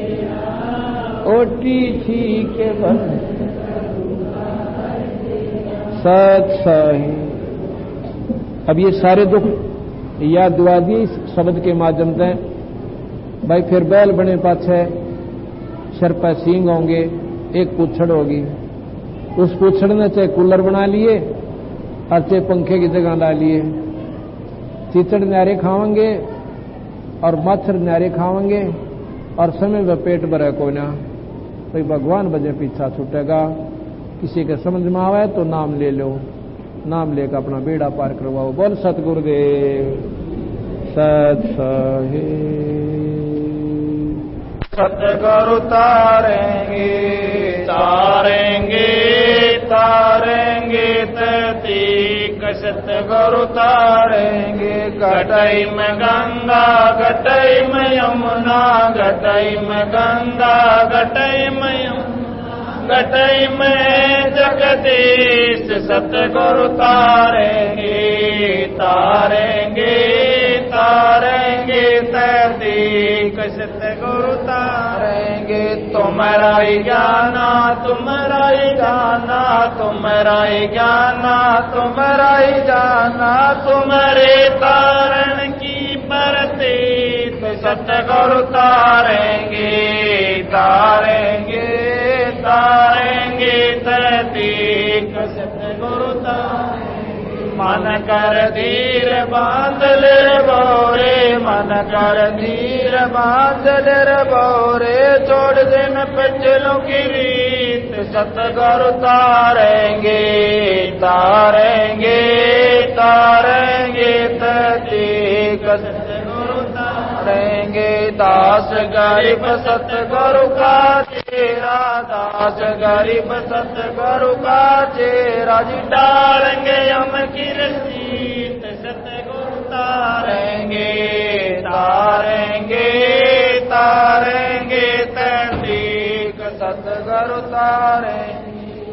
ओटी थी के भजन करूंगा हर सत सही। अब ये सारे दुख याद दिवा दिए इस शब्द के माध्यम से। भाई फिर बैल बने पाछे सर पर सींग होंगे, एक पूछड़ होगी, उस पूछड़ ने चाहे कूलर बना लिए और चाहे पंखे की जगह ला लिए। चीचड़ न्यारे खावेंगे और मच्छर न्यारे खावेंगे और समय में पेट भरे को ना। भाई भगवान बजे पीछा छूटेगा। किसी के समझ में आवे तो नाम ले लो, नाम लेकर अपना बेड़ा पार करवाओ। बोल सतगुरुदेव सत सहे। सतगुरु तारेंगे तारेंगे तारेंगे तीक सतगुरु तारेंगे। घटाई में गंगा घटाई में यमुना घटाई में गंगा घटाई में यमुना घटाई में जगदीश सतगुरु तारेंगे तारेंगे तारेंगे तीक सतगुरु तारेंगे। तुम्हारा ही ज्ञाना तुम्हारा ही जाना तुम्हारा ही ज्ञाना तुम्हारा ही जाना। तुम्हारे तारण की परतीत सतगुरु तारेंगे तारेंगे तारेंगे तीक सतगुरु तारेंगे। मन कर धीर बांध ले बोरे मन कर धीर बांध ले बोरे। छोड़ दिन पिछलों की रीत सतगुरु तारेंगे तारेंगे तारेंगे तीक सतगुरु तारेंगे। दास गरीब सतगुरु का चेहरा दास गरीब सतगुरु का चेहरा। जी डालेंगे यम की रसीद सतगुरु तारेंगे तारेंगे तारेंगे तीक सतगुरु तारेंगे।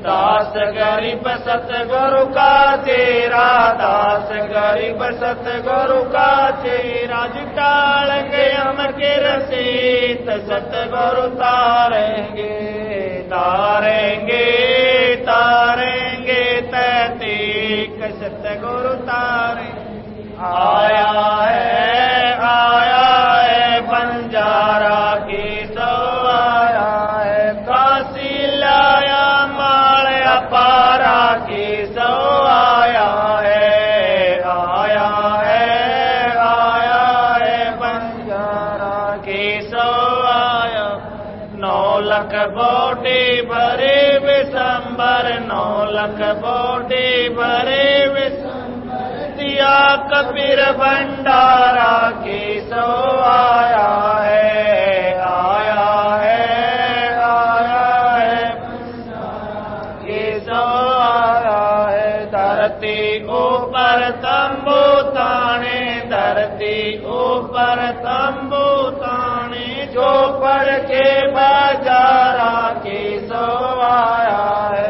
दास गरीब सतगुरु का चेहरा दास गरीब सतगुरु का चेहरा। डालेंगे हम के रसीद सतगुरु तारेंगे तारेंगे तारेंगे तीक सतगुरु तारेंगे। आया है बंजारा की सो आया है। काशी लाया माया पारा की सो आया है। आया है बंजारा की सो आया। 9 लाख बोटी भरे विशंबर 9 लाख बोटी भरे दिया कबीर भंडारा की सो आया है। आया है की सो आया है। धरती ऊपर तंबू ताने धरती ऊपर तंबू ताने। जो पढ़ के बाजारा की सो आया है।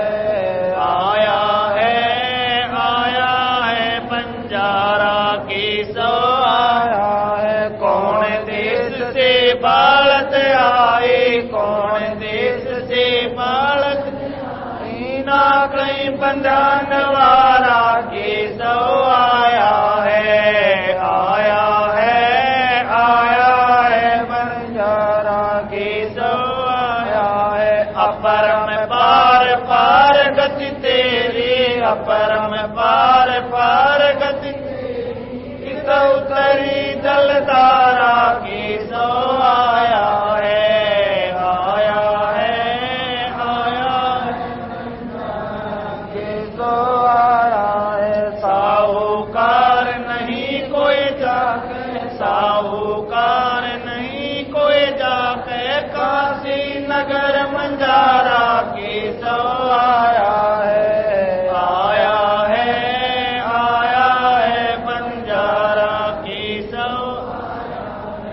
बालत आए कौन देश से बालत ना कहीं बंधन वाला के सो आया है। आया है बंजारा के सो आया है। अपरम पार पार गति तेरी अपरम पार पार गति उतरी जलधारा की सो आया है। आया है की सो आया है। साहूकार नहीं कोई जाके साहूकार नहीं कोई जाके। काशी नगर मंजारा की सो आया है।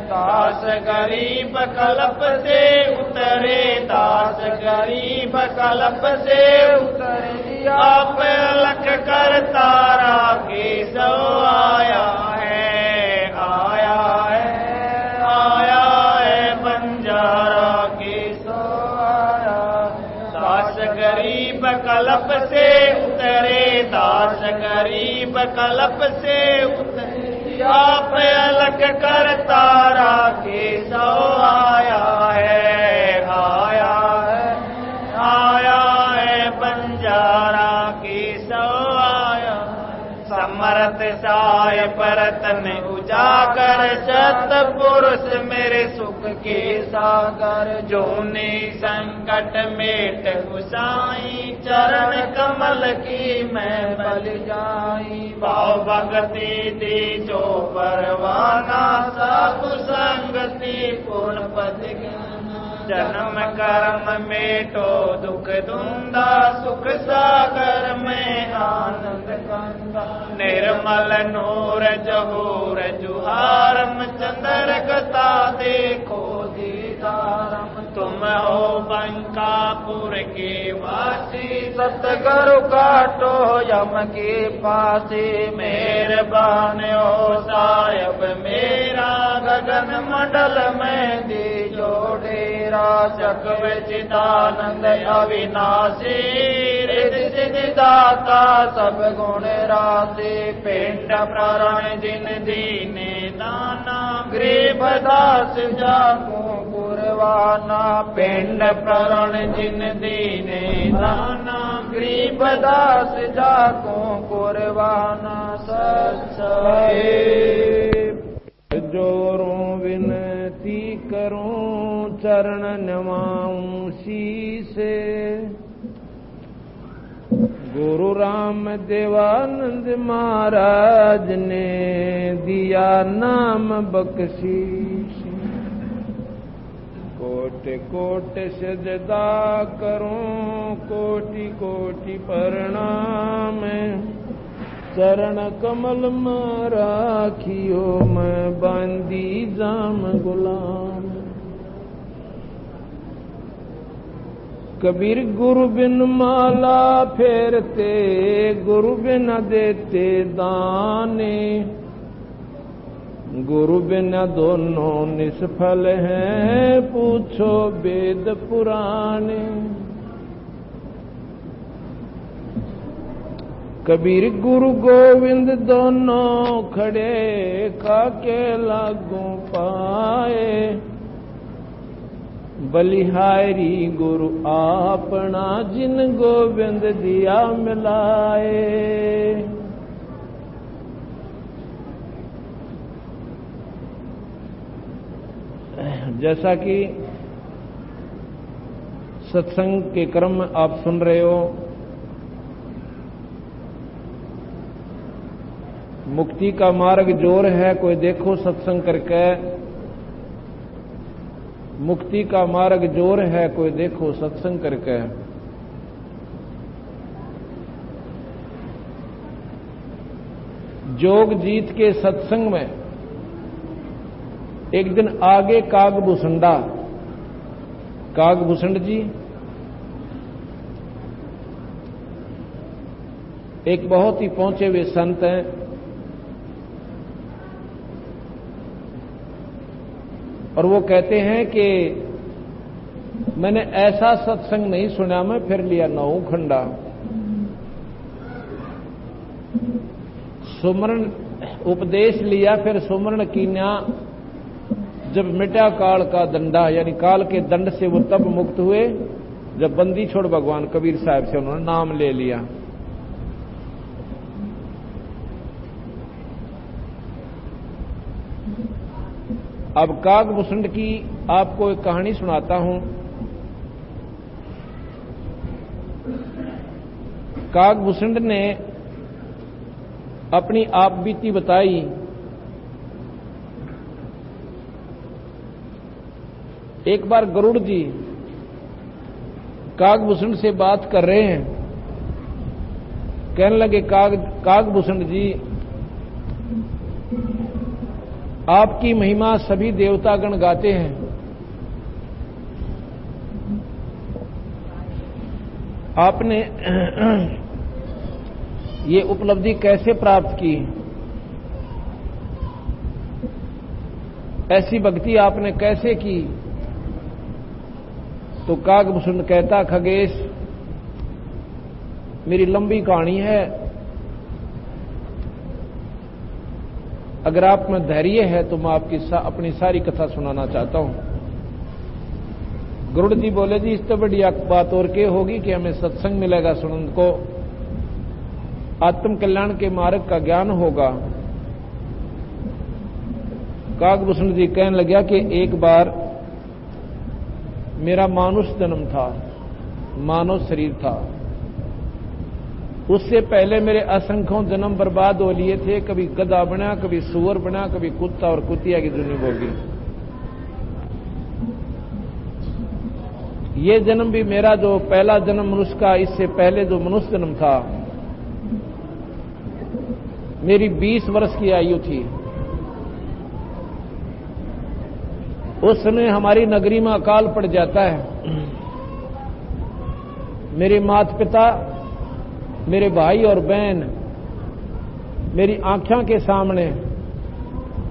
दास गरीब कल्प से उतरे दास गरीब कल्प से उतरे। आप लख कर तारा की सो आया है। आया है बंजारा की सो आया। दास गरीब कल्प से उतरे दास गरीब कल्प से उतरे आप अलग करता राखे सो आया है बंजारा के सो आया समर्थ साय परतन उजागर सतपुरुष मेरे सुख के सागर जोने संकट मेट गुसाई चरण कमल की मैं बल जाई भाव भगति दी जो परवाना साधु संगति पूर्ण पद जन्म कर्म मेटो दुख दुंदा सुख सागर में आनंद कंदा निर्मल नूर जहूर जुहारम चंद्र गता देखो दीदारम तुम हो बंकापुर के वासी सतगुरु काटो यम के पासे मेहरबान हो साहिब मेरा गगन मंडल में दे जोड़े चक चिदानंद अविनाशी रिद्धि सिद्धि दाता सब गुण राशि पिंड प्राण जिन दीने दाना गरीब दास जाको गुरवाना पिंड प्राण जिन दीने दाना गरीब दास जाको गुरवाना सच्चाई जोरों विनती करूं चरण नवाऊं शीसे गुरु राम देवानंद महाराज ने दिया नाम बख्शीश कोट कोट सजदा करूं कोटि कोटि प्रणाम चरण कमल में राखियो मैं बांदी जाम गुलाम कबीर गुरु बिन माला फेरते गुरु बिन देते दाने गुरु बिन दोनों निष्फल हैं पूछो वेद पुराणे कबीर गुरु गोविंद दोनों खड़े काके लागू पाए बलिहारी गुरु आपना जिन गोविंद दिया मिलाए जैसा कि सत्संग के क्रम में आप सुन रहे हो मुक्ति का मार्ग जोर है कोई देखो सत्संग करके मुक्ति का मार्ग जोर है कोई देखो सत्संग करके जोग जीत के सत्संग में एक दिन आगे कागभूषण जी एक बहुत ही पहुंचे हुए संत हैं और वो कहते हैं कि मैंने ऐसा सत्संग नहीं सुना मैं फिर लिया 9 खंडा सुमरण उपदेश लिया फिर सुमरण कीन्या जब मिटा काल का दंडा यानी काल के दंड से वो तब मुक्त हुए जब बंदी छोड़ भगवान कबीर साहब से उन्होंने नाम ले लिया अब कागभूषण की आपको एक कहानी सुनाता हूं कागभूषण ने अपनी आप बीती बताई एक बार गरुड़ जी कागभूषण से बात कर रहे हैं कहने लगे कागभूषण जी आपकी महिमा सभी देवतागण गाते हैं आपने ये उपलब्धि कैसे प्राप्त की ऐसी भक्ति आपने कैसे की तो कागभूषण कहता खगेश मेरी लंबी कहानी है। अगर आप में धैर्य है तो मैं आपकी अपनी सारी कथा सुनाना चाहता हूं। गरुड़ जी बोले, जी इस तो बड़ी बात और क्या होगी कि हमें सत्संग मिलेगा, सुनने को आत्म कल्याण के मार्ग का ज्ञान होगा। काकभूषण जी कहने लगा कि एक बार मेरा मानुष जन्म था, मानव शरीर था। उससे पहले मेरे असंख्यों जन्म बर्बाद हो लिए थे। कभी गधा बना, कभी सुअर बना, कभी कुत्ता और कुतिया की दुनिया होगी। ये जन्म भी मेरा जो पहला जन्म मनुष्य का, इससे पहले जो मनुष्य जन्म था, मेरी 20 वर्ष की आयु थी। उस समय हमारी नगरी में अकाल पड़ जाता है। मेरे माता पिता, मेरे भाई और बहन मेरी आंखों के सामने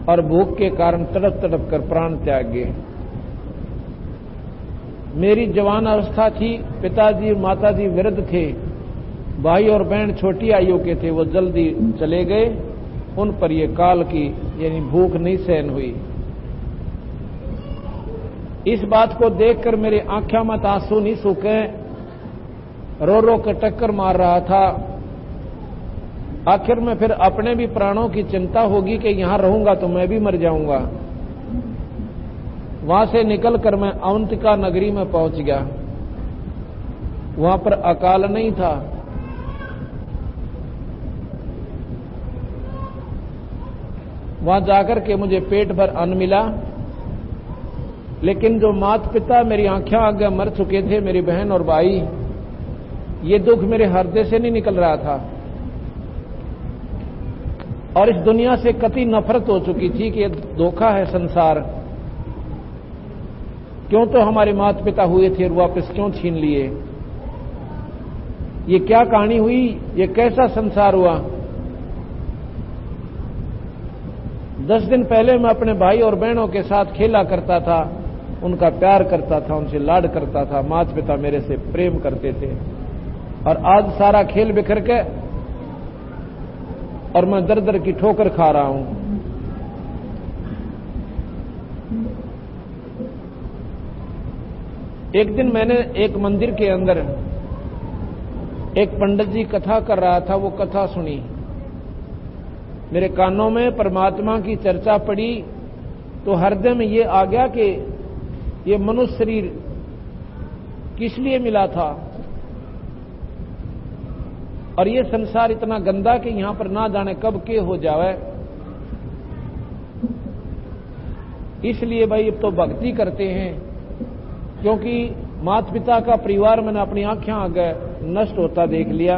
और भूख के कारण तड़प तड़प कर प्राण त्याग गए। मेरी जवान अवस्था थी, पिताजी और माताजी वृद्ध थे, भाई और बहन छोटी आयु के थे, वो जल्दी चले गए। उन पर यह काल की यानी भूख नहीं सहन हुई। इस बात को देखकर मेरे आंखों में आंसू नहीं सूखे, रो रो कर टक्कर मार रहा था। आखिर में फिर अपने भी प्राणों की चिंता होगी कि यहां रहूंगा तो मैं भी मर जाऊंगा। वहां से निकलकर मैं अवंतिका नगरी में पहुंच गया। वहां पर अकाल नहीं था। वहां जाकर के मुझे पेट भर अन्न मिला, लेकिन जो माता पिता मेरी आंखें आगे मर चुके थे, मेरी बहन और भाई, ये दुख मेरे हृदय से नहीं निकल रहा था। और इस दुनिया से कति नफरत हो चुकी थी कि धोखा है संसार। क्यों तो हमारे माता पिता हुए थे और वापस क्यों छीन लिए? ये क्या कहानी हुई? ये कैसा संसार हुआ? 10 दिन पहले मैं अपने भाई और बहनों के साथ खेला करता था, उनका प्यार करता था, उनसे लाड करता था, माता पिता मेरे से प्रेम करते थे। और आज सारा खेल बिखर के और मैं दर दर की ठोकर खा रहा हूं। एक दिन मैंने एक मंदिर के अंदर एक पंडित जी कथा कर रहा था, वो कथा सुनी। मेरे कानों में परमात्मा की चर्चा पड़ी तो हृदय में ये आ गया कि ये मनुष्य शरीर किस लिए मिला था और ये संसार इतना गंदा कि यहां पर ना जाने कब के हो जावे। इसलिए भाई अब तो भक्ति करते हैं, क्योंकि माता पिता का परिवार मैंने अपनी आंखें आगे नष्ट होता देख लिया।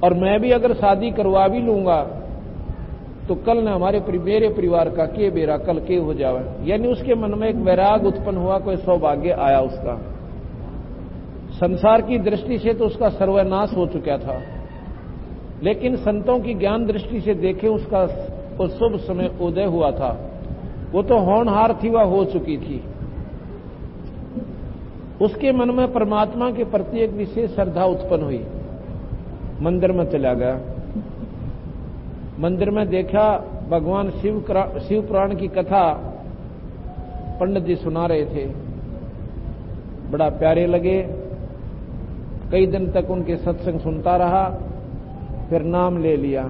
और मैं भी अगर शादी करवा भी लूंगा तो कल न मेरे परिवार का के बेरा कल के हो जावे। यानी उसके मन में एक वैराग उत्पन्न हुआ, कोई सौभाग्य आया उसका। संसार की दृष्टि से तो उसका सर्वनाश हो चुका था, लेकिन संतों की ज्ञान दृष्टि से देखें उसका उस शुभ समय उदय हुआ था। वो तो होनहार थी, वह हो चुकी थी। उसके मन में परमात्मा के प्रति एक विशेष श्रद्धा उत्पन्न हुई। मंदिर में चला गया। मंदिर में देखा भगवान शिव पुराण की कथा पंडित जी सुना रहे थे, बड़ा प्यारे लगे। कई दिन तक उनके सत्संग सुनता रहा, फिर नाम ले लिया।